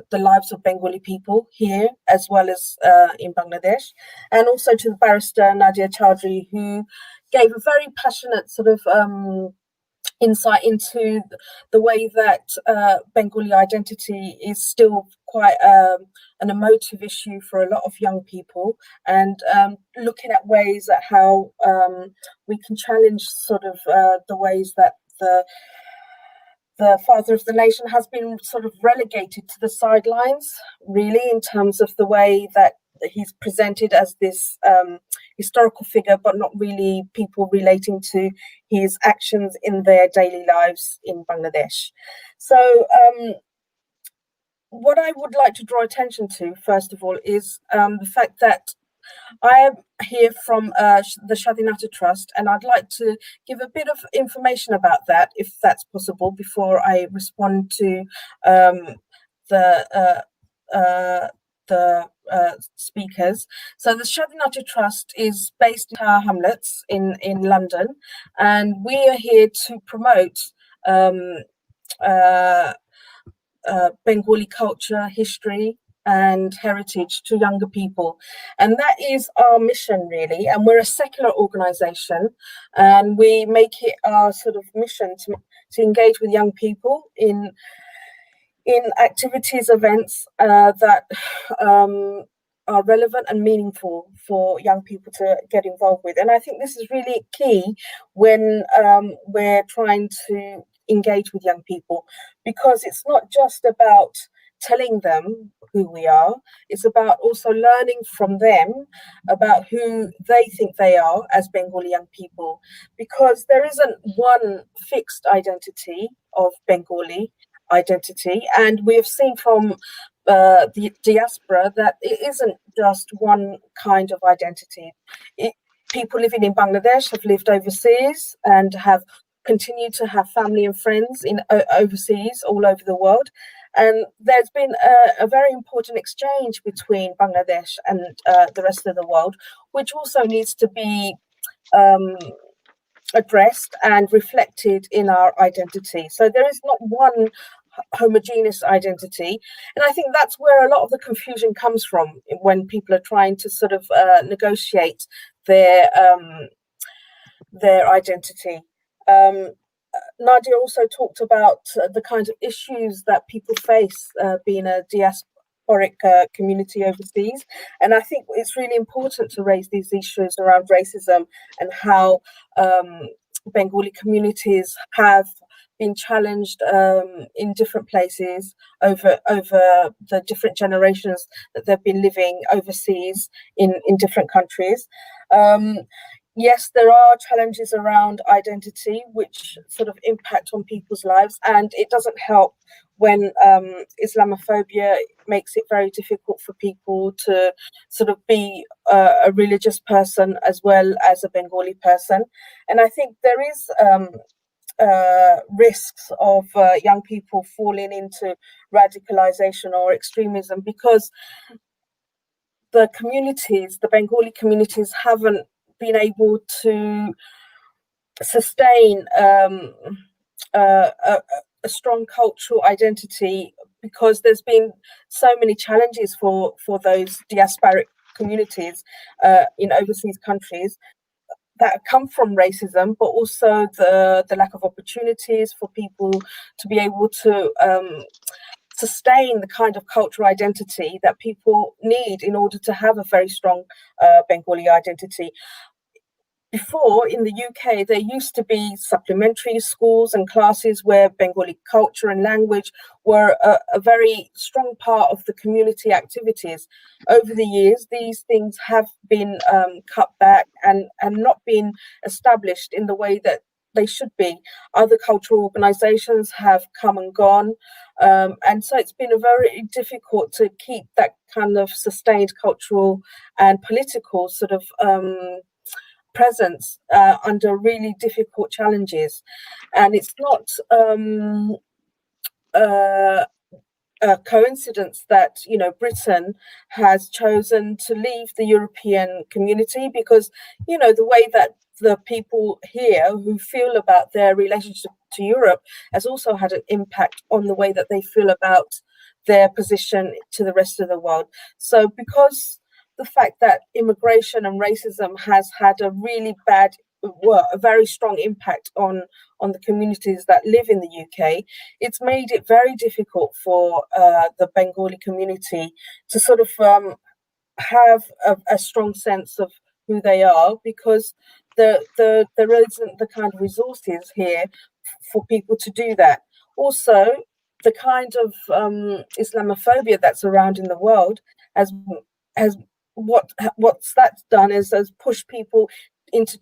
the lives of Bengali people here, as well as in Bangladesh, and also to the Barrister Nadia Chowdhury, who gave a very passionate sort of insight into the way that Bengali identity is still quite an emotive issue for a lot of young people, and looking at ways at how we can challenge sort of the ways that the father of the nation has been sort of relegated to the sidelines, really, in terms of the way that he's presented as this historical figure, but not really people relating to his actions in their daily lives in Bangladesh. So what I would like to draw attention to, first of all, is the fact that I am here from the Swadhinata Trust, and I'd like to give a bit of information about that, if that's possible, before I respond to the speakers. So the Swadhinata Trust is based in Tower Hamlets in London, and we are here to promote Bengali culture, history, and heritage to younger people. And that is our mission, really. And we're a secular organization, and we make it our sort of mission to engage with young people in activities, events that are relevant and meaningful for young people to get involved with. And I think this is really key when we're trying to engage with young people, because it's not just about telling them who we are, it's about also learning from them about who they think they are as Bengali young people, because there isn't one fixed identity of Bengali identity, and we have seen from the diaspora that it isn't just one kind of identity. People living in Bangladesh have lived overseas and have continued to have family and friends in overseas all over the world. And there's been a very important exchange between Bangladesh and the rest of the world, which also needs to be addressed and reflected in our identity. So there is not one homogeneous identity. And I think that's where a lot of the confusion comes from when people are trying to sort of negotiate their identity. Nadia also talked about the kinds of issues that people face being a diasporic community overseas. And I think it's really important to raise these issues around racism and how Bengali communities have been challenged in different places over the different generations that they've been living overseas in different countries. Yes, there are challenges around identity which sort of impact on people's lives, and it doesn't help when Islamophobia makes it very difficult for people to sort of be a religious person as well as a Bengali person. And I think there is risks of young people falling into radicalization or extremism because the Bengali communities haven't been able to sustain a strong cultural identity because there's been so many challenges for those diasporic communities in overseas countries that come from racism, but also the lack of opportunities for people to be able to sustain the kind of cultural identity that people need in order to have a very strong Bengali identity. Before, in the UK, there used to be supplementary schools and classes where Bengali culture and language were a very strong part of the community activities. Over the years, these things have been cut back and not been established in the way that they should be. Other cultural organisations have come and gone. And so it's been very difficult to keep that kind of sustained cultural and political sort of presence under really difficult challenges. And it's not a coincidence that, you know, Britain has chosen to leave the European community because, you know, the way that the people here who feel about their relationship to Europe has also had an impact on the way that they feel about their position to the rest of the world. So because the fact that immigration and racism has had a really a very strong impact on the communities that live in the UK, it's made it very difficult for the Bengali community to sort of have a strong sense of who they are because there isn't the kind of resources here for people to do that. Also, the kind of Islamophobia that's around in the world has what's that's done is has pushed people into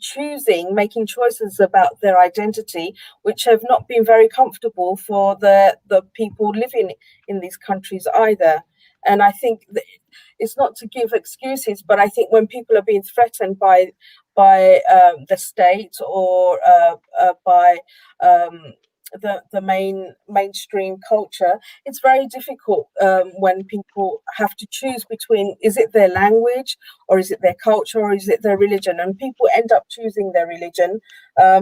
making choices about their identity, which have not been very comfortable for the people living in these countries either. And I think it's not to give excuses, but I think when people are being threatened by the state or by the mainstream culture, it's very difficult when people have to choose between, is it their language or is it their culture or is it their religion? And people end up choosing their religion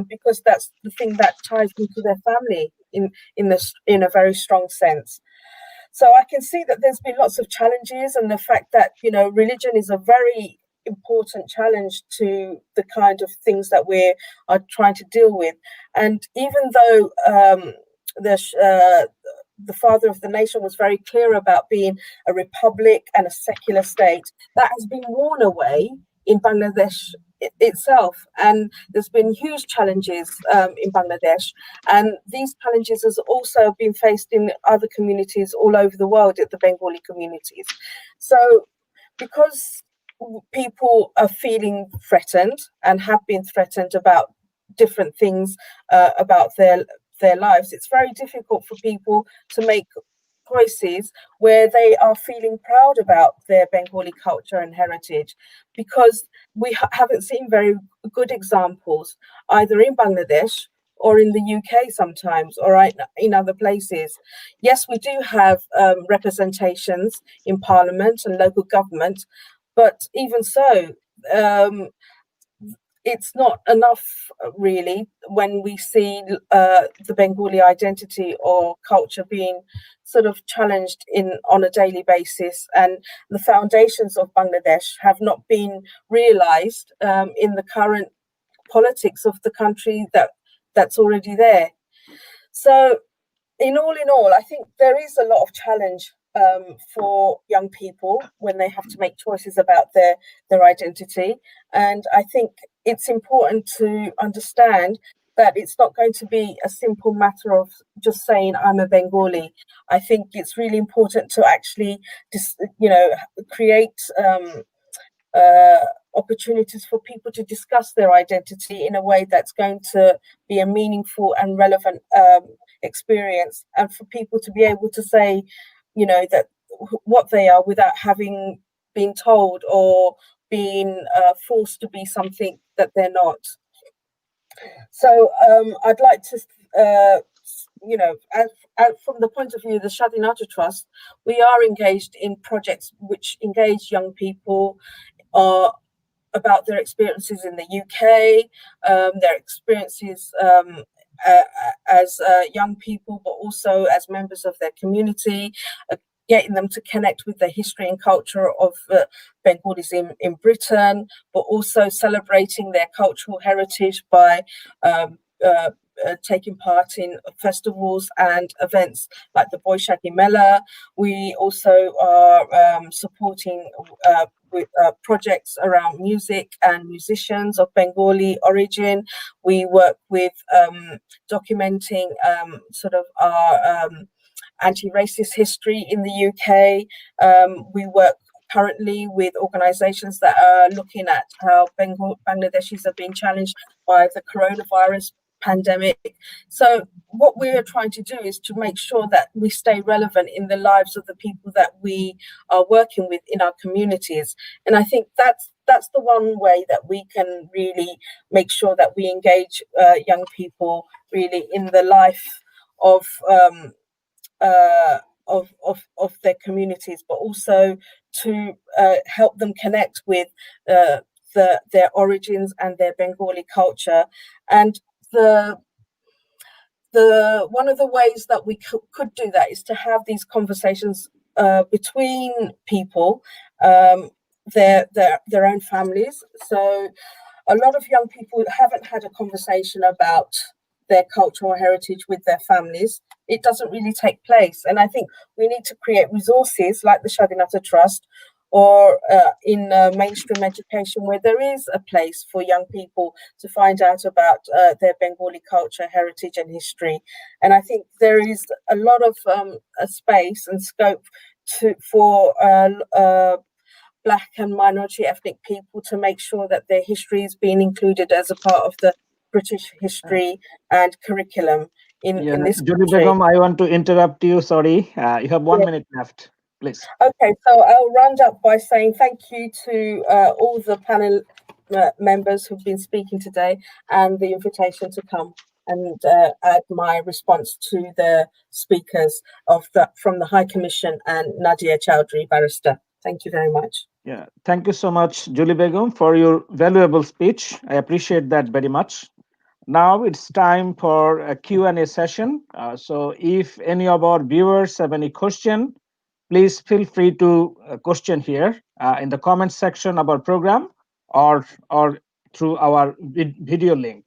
because that's the thing that ties them to their family in a very strong sense. So I can see that there's been lots of challenges, and the fact that, you know, religion is a very important challenge to the kind of things that we are trying to deal with. And even though the father of the nation was very clear about being a republic and a secular state, that has been worn away in Bangladesh itself, and there's been huge challenges in Bangladesh, and these challenges has also been faced in other communities all over the world, at the Bengali communities. So because people are feeling threatened and have been threatened about different things about their lives, it's very difficult for people to make choices where they are feeling proud about their Bengali culture and heritage, because we haven't seen very good examples either in Bangladesh or in the UK sometimes, or in other places. Yes, we do have representations in Parliament and local government, but even so, it's not enough, really, when we see the Bengali identity or culture being sort of challenged on a daily basis, and the foundations of Bangladesh have not been realised in the current politics of the country that's already there. So in all, I think there is a lot of challenge for young people when they have to make choices about their identity. And I think it's important to understand that it's not going to be a simple matter of just saying I'm a Bengali. I think it's really important to actually create opportunities for people to discuss their identity in a way that's going to be a meaningful and relevant experience, and for people to be able to say, that what they are without having been told or being forced to be something that they're not. So I'd like to, from the point of view of the Swadhinata Trust, we are engaged in projects which engage young people about their experiences in the UK, their experiences as young people, but also as members of their community, getting them to connect with the history and culture of Bengalis in Britain, but also celebrating their cultural heritage by taking part in festivals and events like the Boishaki Mela. We also are supporting with projects around music and musicians of Bengali origin. We work with documenting sort of our anti-racist history in the UK. We work currently with organisations that are looking at how Bangladeshis are being challenged by the coronavirus pandemic. So what we're trying to do is to make sure that we stay relevant in the lives of the people that we are working with in our communities. And I think that's the one way that we can really make sure that we engage young people really in the life of their communities, but also to help them connect with their origins and their Bengali culture. And the one of the ways that we could do that is to have these conversations between people, their own families. So a lot of young people haven't had a conversation about their cultural heritage with their families. It doesn't really take place. And I think we need to create resources like the Swadhinata Trust or in mainstream education where there is a place for young people to find out about their Bengali culture, heritage and history. And I think there is a lot of space and scope for Black and minority ethnic people to make sure that their history is being included as a part of the British history and curriculum in this Julie country. Begum, I want to interrupt you. Sorry, you have 1 minute left, please. Okay, so I'll round up by saying thank you to all the panel members who've been speaking today and the invitation to come and add my response to the speakers from the High Commission and Nadia Chowdhury, Barrister. Thank you very much. Yeah, thank you so much, Julie Begum, for your valuable speech. I appreciate that very much. Now it's time for a Q&A session. So if any of our viewers have any question, please feel free to question here in the comment section of our program or through our video link.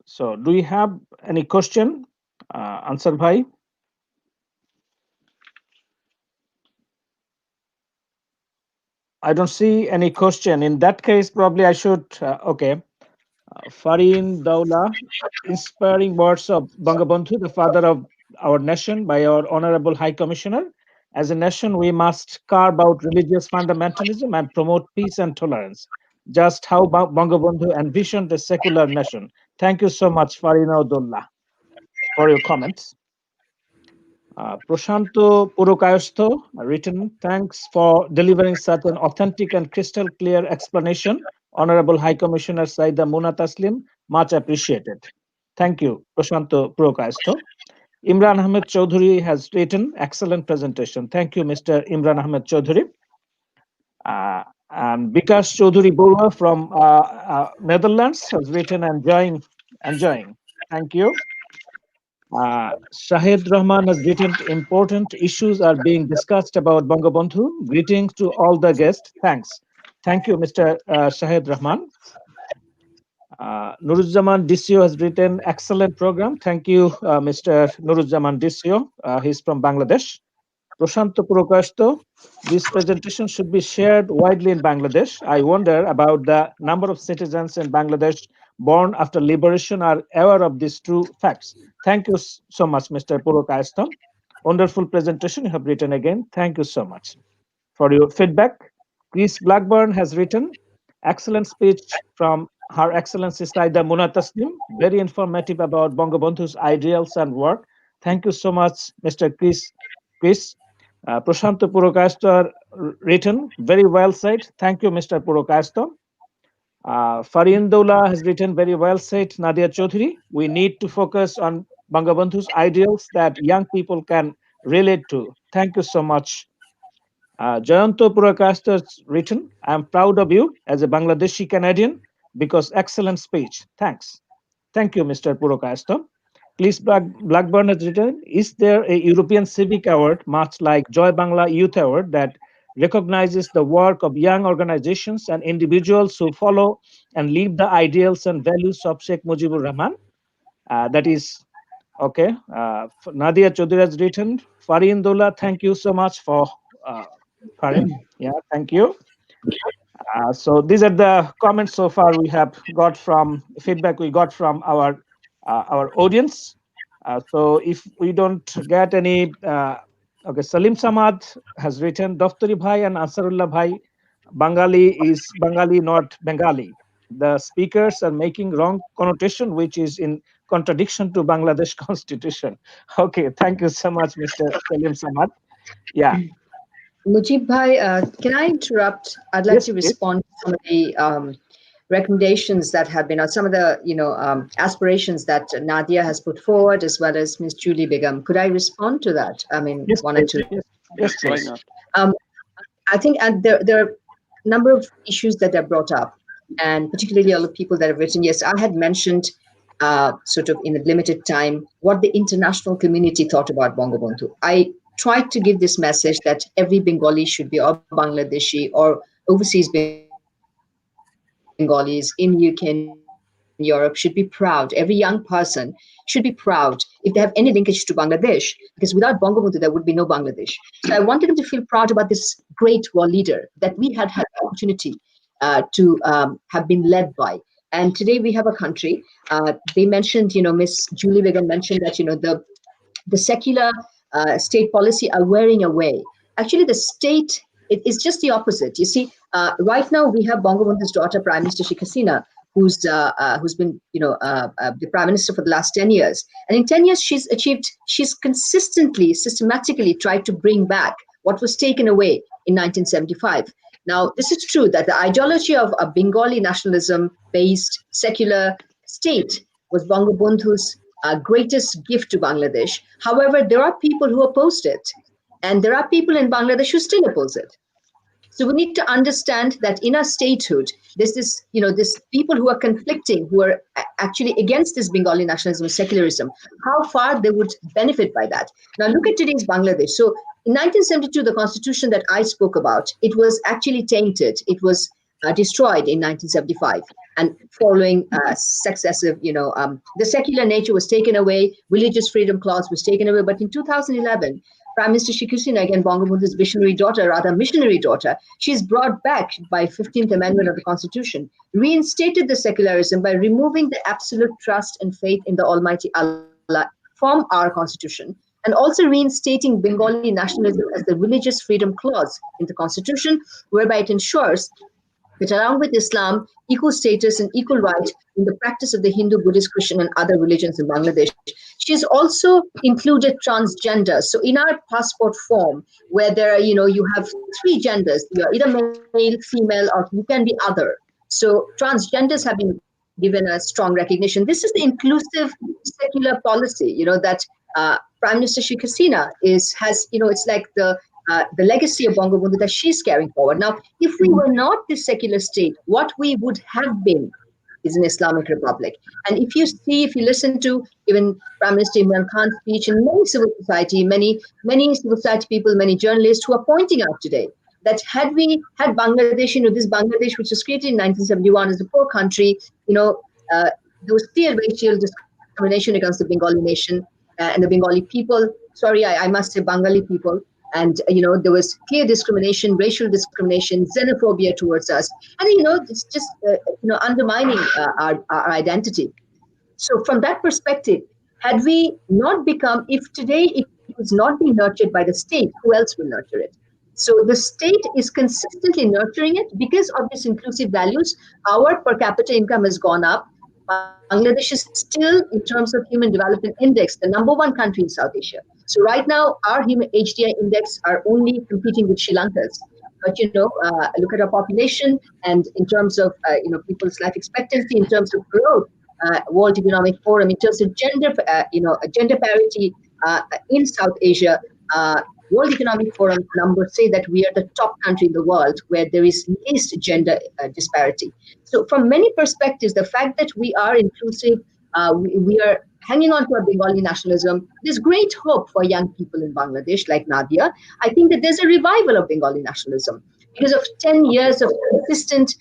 So do you have any question, Ansar bhai? I don't see any question. In that case, probably I should, okay. Farin Daula, inspiring words of Bangabandhu, the father of our nation, by our Honorable High Commissioner. As a nation, we must carve out religious fundamentalism and promote peace and tolerance, just how Bangabandhu envisioned a secular nation. Thank you so much, Farin Daula, for your comments. Prashanto Purokayastho, written, thanks for delivering such an authentic and crystal clear explanation. Honorable High Commissioner Saida Tasneem, much appreciated. Thank you, Prashanto Purokayastho. Imran Ahmed Chowdhury has written, excellent presentation. Thank you, Mr. Imran Ahmed Chowdhury. And Vikas Chowdhury Borua from Netherlands has written, enjoying. Thank you. Shahid Rahman has written, important issues are being discussed about Bangabandhu. Greetings to all the guests. Thanks. Thank you, Mr. Shahid Rahman. Nuruzzaman DCO has written excellent program. Thank you, Mr. Nuruzzaman DCO. He's from Bangladesh. Prashanto Purokasto, this presentation should be shared widely in Bangladesh. I wonder about the number of citizens in Bangladesh born after liberation are aware of these true facts. Thank you so much, Mr. Purokasto. Wonderful presentation you have written again. Thank you so much for your feedback. Chris Blackburn has written excellent speech from Her Excellency Saida Tasneem, very informative about Bangabandhu's ideals and work. Thank you so much, Mr. Chris. Prashanto Purokasto written, very well said. Thank you, Mr. Purokasto. Fariendola has written, very well said, Nadia Chowdhury. We need to focus on Bangabandhu's ideals that young people can relate to. Thank you so much. Jayanto Purokasto has written, I am proud of you as a Bangladeshi Canadian because excellent speech. Thanks. Thank you, Mr. Purokasto. Please, Blackburn has written, is there a European Civic Award, much like Joy Bangla Youth Award, that recognizes the work of young organizations and individuals who follow and live the ideals and values of Sheikh Mujibur Rahman? That is okay. Nadia Chowdhury has written, Fariendola, thank you so much for Farin. Yeah, thank you. So these are the comments so far we have got from feedback we got from our audience. So if we don't get any, okay, Salim Samad has written, Daftari Bhai and Ansarullah Bhai, Bengali is Bengali, not Bengali. The speakers are making wrong connotation, which is in contradiction to Bangladesh Constitution. Okay, thank you so much, Mr. Salim Samad. Yeah. Mujib Bhai, can I interrupt? I'd like Yes, to please. respond to some of the recommendations that have been, or some of the, aspirations that Nadia has put forward, as well as Ms. Julie Begum. Could I respond to that? I mean, Yes, one or please. two. Yes, Why please. not? I think there are a number of issues that are brought up, and particularly all the people that have written. Yes, I had mentioned sort of in a limited time what the international community thought about Bangabandhu. I tried to give this message that every Bengali should be, or Bangladeshi, or overseas Bengalis in UK and Europe should be proud. Every young person should be proud if they have any linkage to Bangladesh, because without Bangabandhu, there would be no Bangladesh. So I wanted them to feel proud about this great world leader that we had the opportunity to have been led by. And today we have a country. They mentioned, Miss Julie Begum mentioned that, the secular state policy are wearing away. Actually, the state it is just the opposite. You see, right now we have Bangabandhu's daughter, Prime Minister Sheikh Hasina, who's been the Prime Minister for the last 10 years. And in 10 years, she's consistently, systematically tried to bring back what was taken away in 1975. Now, this is true that the ideology of a Bengali nationalism-based secular state was Bangabandhu's greatest gift to Bangladesh. However, there are people who opposed it, and there are people in Bangladesh who still oppose it. So we need to understand that in our statehood, there's this people who are conflicting, who are actually against this Bengali nationalism, secularism, how far they would benefit by that. Now look at today's Bangladesh. So in 1972, the constitution that I spoke about, it was actually tainted. It was destroyed in 1975. And following successive, the secular nature was taken away, religious freedom clause was taken away. But in 2011, Prime Minister Sheikh Hasina, again, Bangabandhu's visionary daughter, rather missionary daughter, she's brought back by 15th Amendment of the Constitution, reinstated the secularism by removing the absolute trust and faith in the Almighty Allah from our Constitution, and also reinstating Bengali nationalism as the religious freedom clause in the Constitution, whereby it ensures that along with Islam, equal status and equal right in the practice of the Hindu, Buddhist, Christian, and other religions in Bangladesh. She's also included transgender. So in our passport form, where there are, you have three genders, you're either male, female, or you can be other. So transgenders have been given a strong recognition. This is the inclusive secular policy, that Prime Minister Sheikh Hasina has, it's like the legacy of Bangabandhu that she's carrying forward. Now, if we were not this secular state, what we would have been is an Islamic republic. And if you listen to even Prime Minister Imran Khan's speech, and many civil society, many civil society people, many journalists who are pointing out today that had Bangladesh, this Bangladesh, which was created in 1971 as a poor country, there was clear racial discrimination against the Bengali nation and the Bengali people. Sorry, I must say Bengali people. And, there was clear discrimination, racial discrimination, xenophobia towards us. And, it's just, undermining our identity. So from that perspective, had we not become, if today it was not being nurtured by the state, who else will nurture it? So the state is consistently nurturing it because of these inclusive values. Our per capita income has gone up. Bangladesh is still, in terms of Human Development Index, the number one country in South Asia. So right now, our human HDI index are only competing with Sri Lanka's. But look at our population, and in terms of people's life expectancy, in terms of growth, World Economic Forum, in terms of gender parity in South Asia. World Economic Forum numbers say that we are the top country in the world where there is least gender disparity. So from many perspectives, the fact that we are inclusive, we are hanging on to our Bengali nationalism, there's great hope for young people in Bangladesh like Nadia. I think that there's a revival of Bengali nationalism because of 10 years of consistent,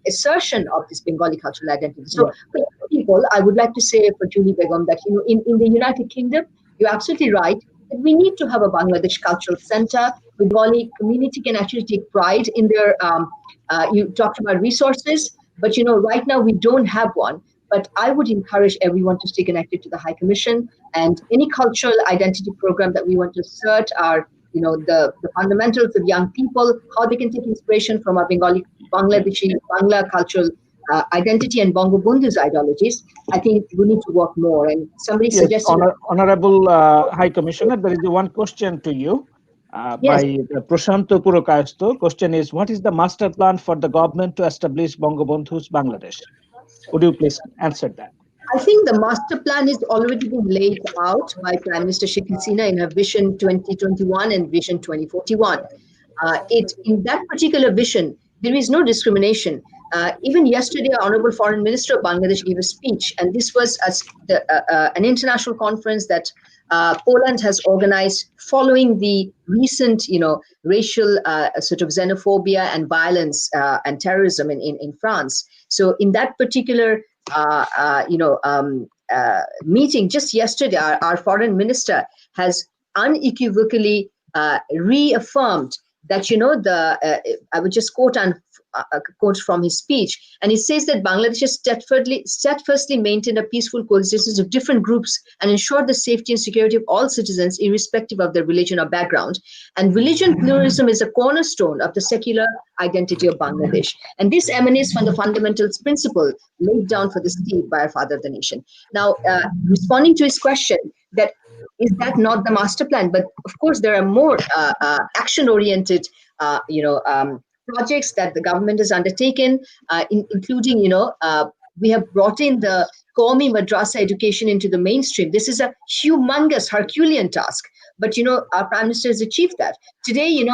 assertion of this Bengali cultural identity. So for young people, I would like to say for Julie Begum that, in the United Kingdom, you're absolutely right, that we need to have a Bangladesh Cultural Center. The Bengali community can actually take pride in their, you talked about resources, but right now we don't have one. But I would encourage everyone to stay connected to the High Commission, and any cultural identity program that we want to assert are, the fundamentals of young people, how they can take inspiration from our Bangladeshi, Bangla cultural identity and Bangabandhu's ideologies. I think we need to work more. And somebody suggested... Honorable High Commissioner, there is one question to you Yes. by Prashanto Purokayasto. Question is, what is the master plan for the government to establish Bangabandhu's Bangladesh? Would you please answer that? I think the master plan is already been laid out by Prime Minister Sheikh Hasina in her Vision 2021 and Vision 2041. In that particular vision, there is no discrimination. Even yesterday, our Honorable Foreign Minister of Bangladesh gave a speech, and this was an international conference that Poland has organized following the recent, racial sort of xenophobia and violence and terrorism in France. So in that particular, meeting just yesterday, our foreign minister has unequivocally reaffirmed that, I would just quote from his speech, and he says that Bangladesh has steadfastly maintained a peaceful coexistence of different groups and ensured the safety and security of all citizens, irrespective of their religion or background. And religion pluralism is a cornerstone of the secular identity of Bangladesh. And this emanates from the fundamental principle laid down for the state by our father, the nation. Now, responding to his question, that is that not the master plan? But of course, there are more action-oriented, projects that the government has undertaken, including, we have brought in the Qawmi Madrasa education into the mainstream. This is a humongous Herculean task, but, our Prime Minister has achieved that. Today,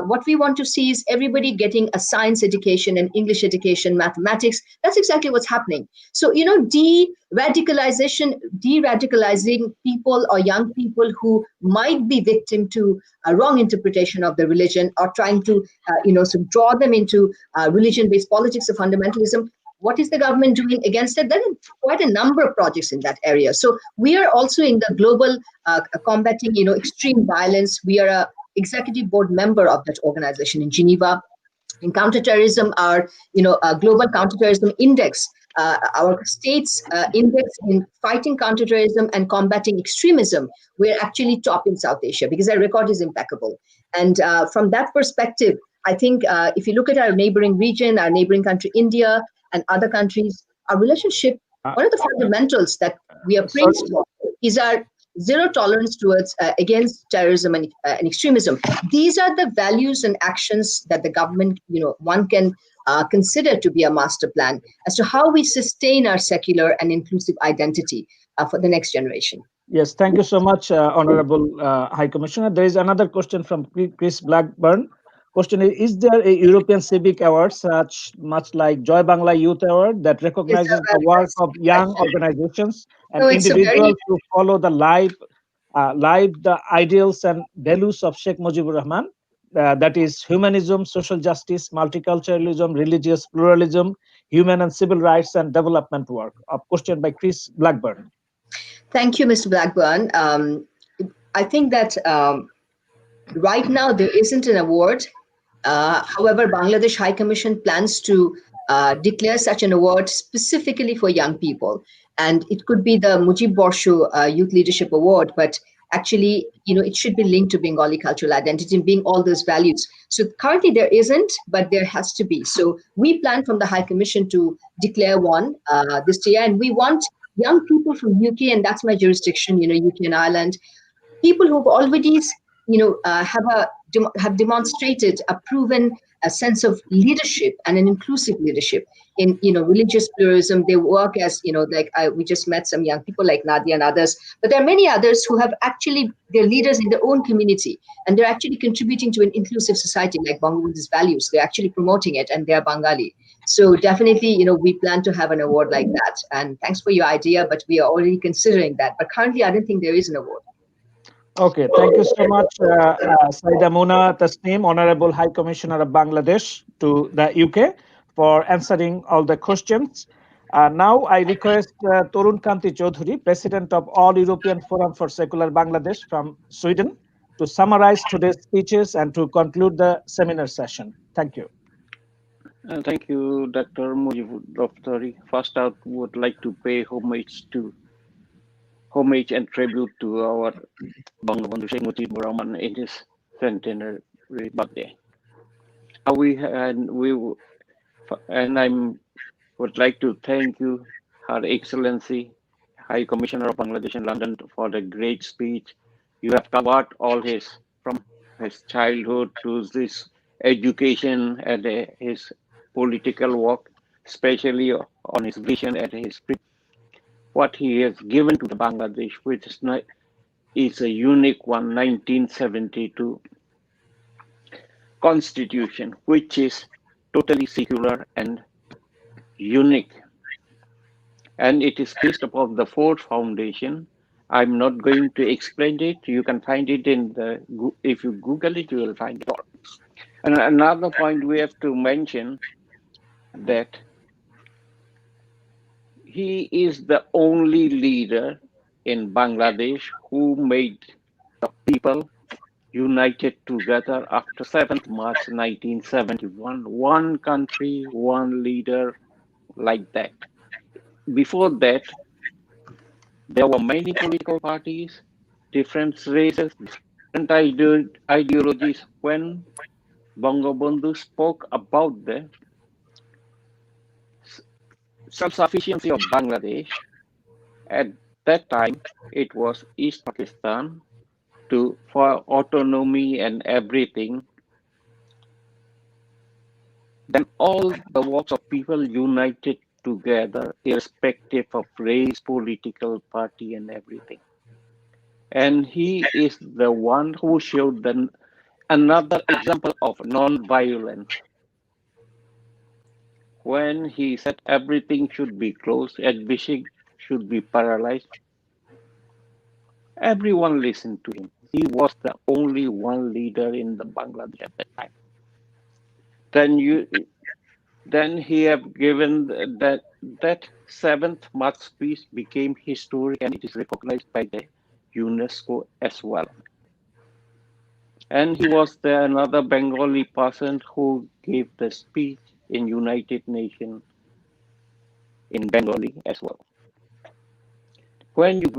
what we want to see is everybody getting a science education and English education, mathematics. That's exactly what's happening. So, de-radicalizing people or young people who might be victim to a wrong interpretation of the religion, or trying to, sort of draw them into religion-based politics of fundamentalism. What is the government doing against it? There are quite a number of projects in that area. So we are also in the global combating, extreme violence. We are a executive board member of that organization in Geneva. In counterterrorism, our, global counterterrorism index, our state's index in fighting counterterrorism and combating extremism, we're actually top in South Asia because our record is impeccable. And from that perspective, I think if you look at our neighboring region, our neighboring country, India, and other countries, our relationship, one of the fundamentals that we are praised for is our zero tolerance towards against terrorism and extremism. These are the values and actions that the government, one can consider to be a master plan as to how we sustain our secular and inclusive identity for the next generation. Yes, thank you so much, Honorable High Commissioner. There is another question from Chris Blackburn. Question is there a European Civic Award much like Joy Bangla Youth Award that recognizes the work of young organizations and individuals who follow the the ideals and values of Sheikh Mujibur Rahman, that is humanism, social justice, multiculturalism, religious pluralism, human and civil rights and development work. A question by Chris Blackburn. Thank you, Mr. Blackburn. I think that right now there isn't an award. However, Bangladesh High Commission plans to declare such an award specifically for young people. And it could be the Mujib Borsho Youth Leadership Award, but actually, it should be linked to Bengali cultural identity and being all those values. So currently there isn't, but there has to be. So we plan from the High Commission to declare one this year, and we want young people from UK, and that's my jurisdiction, UK and Ireland, people who've already, have demonstrated a proven sense of leadership and an inclusive leadership in, religious pluralism. They work as, we just met some young people like Nadia and others, but there are many others who have actually, they're leaders in their own community, and they're actually contributing to an inclusive society like Bangladesh's values. They're actually promoting it, and they're Bengali. So definitely, we plan to have an award like that. And thanks for your idea, but we are already considering that. But currently, I don't think there is an award. Okay, thank you so much, Saida Muna Tasneem, Honorable High Commissioner of Bangladesh to the UK, for answering all the questions. Now I request Tarun Kanti Chowdhury, President of All European Forum for Secular Bangladesh from Sweden, to summarize today's speeches and to conclude the seminar session. Thank you. Thank you, Dr. Mujib. First, I would like to pay homage and tribute to our Bangabandhu Sheikh Mujibur Rahman in his centenary birthday. I would like to thank you, Her Excellency, High Commissioner of Bangladesh in London, for the great speech. You have covered all from his childhood to his education and his political work, especially on his vision and what he has given to the Bangladesh, which is a unique one, 1972 constitution, which is totally secular and unique. And it is based upon the fourth foundation. I'm not going to explain it. You can find it if you Google it, you will find it all. And another point we have to mention that he is the only leader in Bangladesh who made the people united together after 7th March 1971. One country, one leader, like that. Before that, there were many political parties, different races, different ideologies. When Bangabandhu spoke about the self-sufficiency of Bangladesh, at that time it was East Pakistan for autonomy and everything. Then all the walks of people united together, irrespective of race, political party, and everything. And he is the one who showed another example of non-violence. When he said everything should be closed, admission should be paralyzed, everyone listened to him. He was the only one leader in the Bangladesh at that time. Then he have given that 7th March speech became historic, and it is recognized by the UNESCO as well. And he was another Bengali person who gave the speech in United Nations in Bengali as well. When you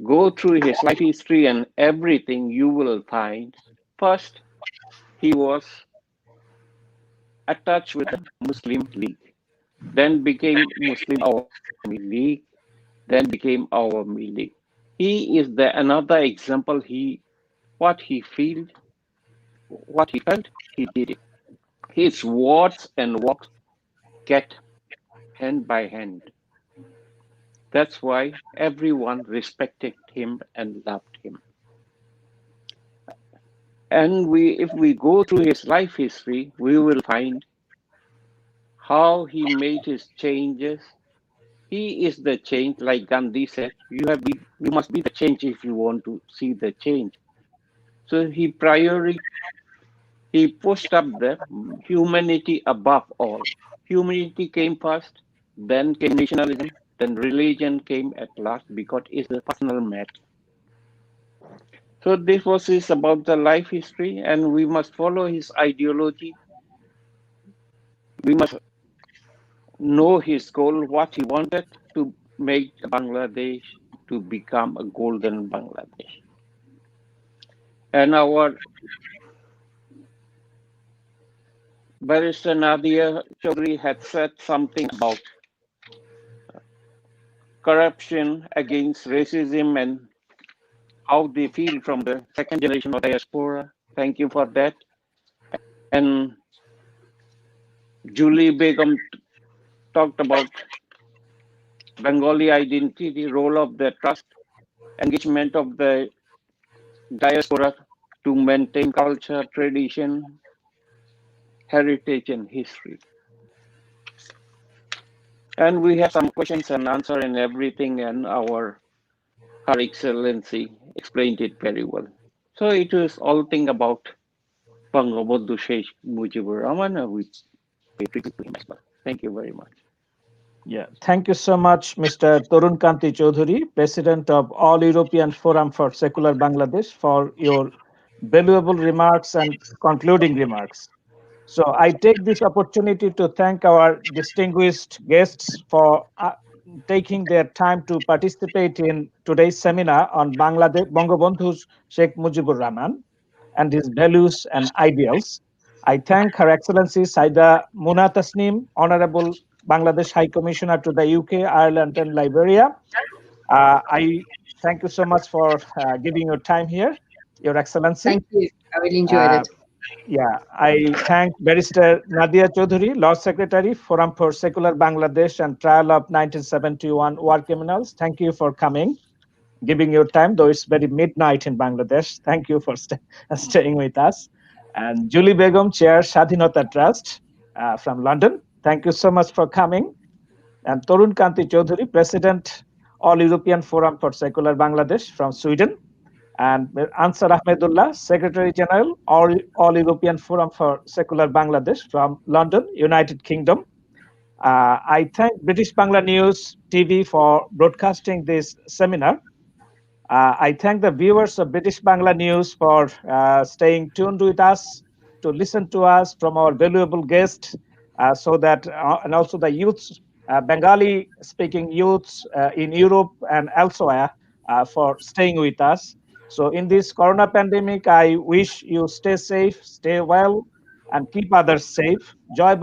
go through his life history and everything, you will find, first, he was attached with the Muslim League, then became Muslim Awami League, then became Awami League. He is another example. What he felt, he did it. His words and works get hand by hand. That's why everyone respected him and loved him. And if we go through his life history, we will find how he made his changes. He is the change, like Gandhi said, you must be the change if you want to see the change. So he pushed up the humanity above all. humanity came first, then came nationalism, then religion came at last because it's a personal matter. So this was his about the life history, and we must follow his ideology. We must know his goal, what he wanted to make Bangladesh to become a golden Bangladesh. And our Barrister Nadia Chowdhury had said something about corruption against racism and how they feel from the second generation of diaspora. Thank you for that. And Julie Begum talked about Bengali identity, the role of the trust, engagement of the diaspora to maintain culture, tradition, heritage, and history. And we have some questions and answer and everything, and Her Excellency explained it very well. So it was all thing about Bangabandhu Sheikh Mujibur Rahman, we pay tribute to him as well. Thank you very much. Yeah, thank you so much, Mr. Tarun Kanti Chowdhury, President of All European Forum for Secular Bangladesh, for your valuable remarks and concluding remarks. So I take this opportunity to thank our distinguished guests for taking their time to participate in today's seminar on Bangladesh, Bangabandhu's Sheikh Mujibur Rahman and his values and ideals. I thank Her Excellency Saida Muna Tasneem, Honorable Bangladesh High Commissioner to the UK, Ireland, and Liberia. I thank you so much for giving your time here, Your Excellency. Thank you. I really enjoyed it. Yeah, I thank Barrister Nadia Chowdhury, Law Secretary, Forum for Secular Bangladesh and Trial of 1971 War Criminals. Thank you for coming, giving your time, though it's very midnight in Bangladesh. Thank you for staying with us. And Julie Begum, Chair, Swadhinata Trust from London. Thank you so much for coming. And Tarun Kanti Chowdhury, President, All European Forum for Secular Bangladesh from Sweden. And Ansar Ahmedullah, Secretary General, All European Forum for Secular Bangladesh from London, United Kingdom. I thank British Bangla News TV for broadcasting this seminar. I thank the viewers of British Bangla News for staying tuned with us to listen to us from our valuable guests, so that and also the youths, Bengali speaking youths in Europe and elsewhere, for staying with us. So in this Corona pandemic, I wish you stay safe, stay well, and keep others safe. Joy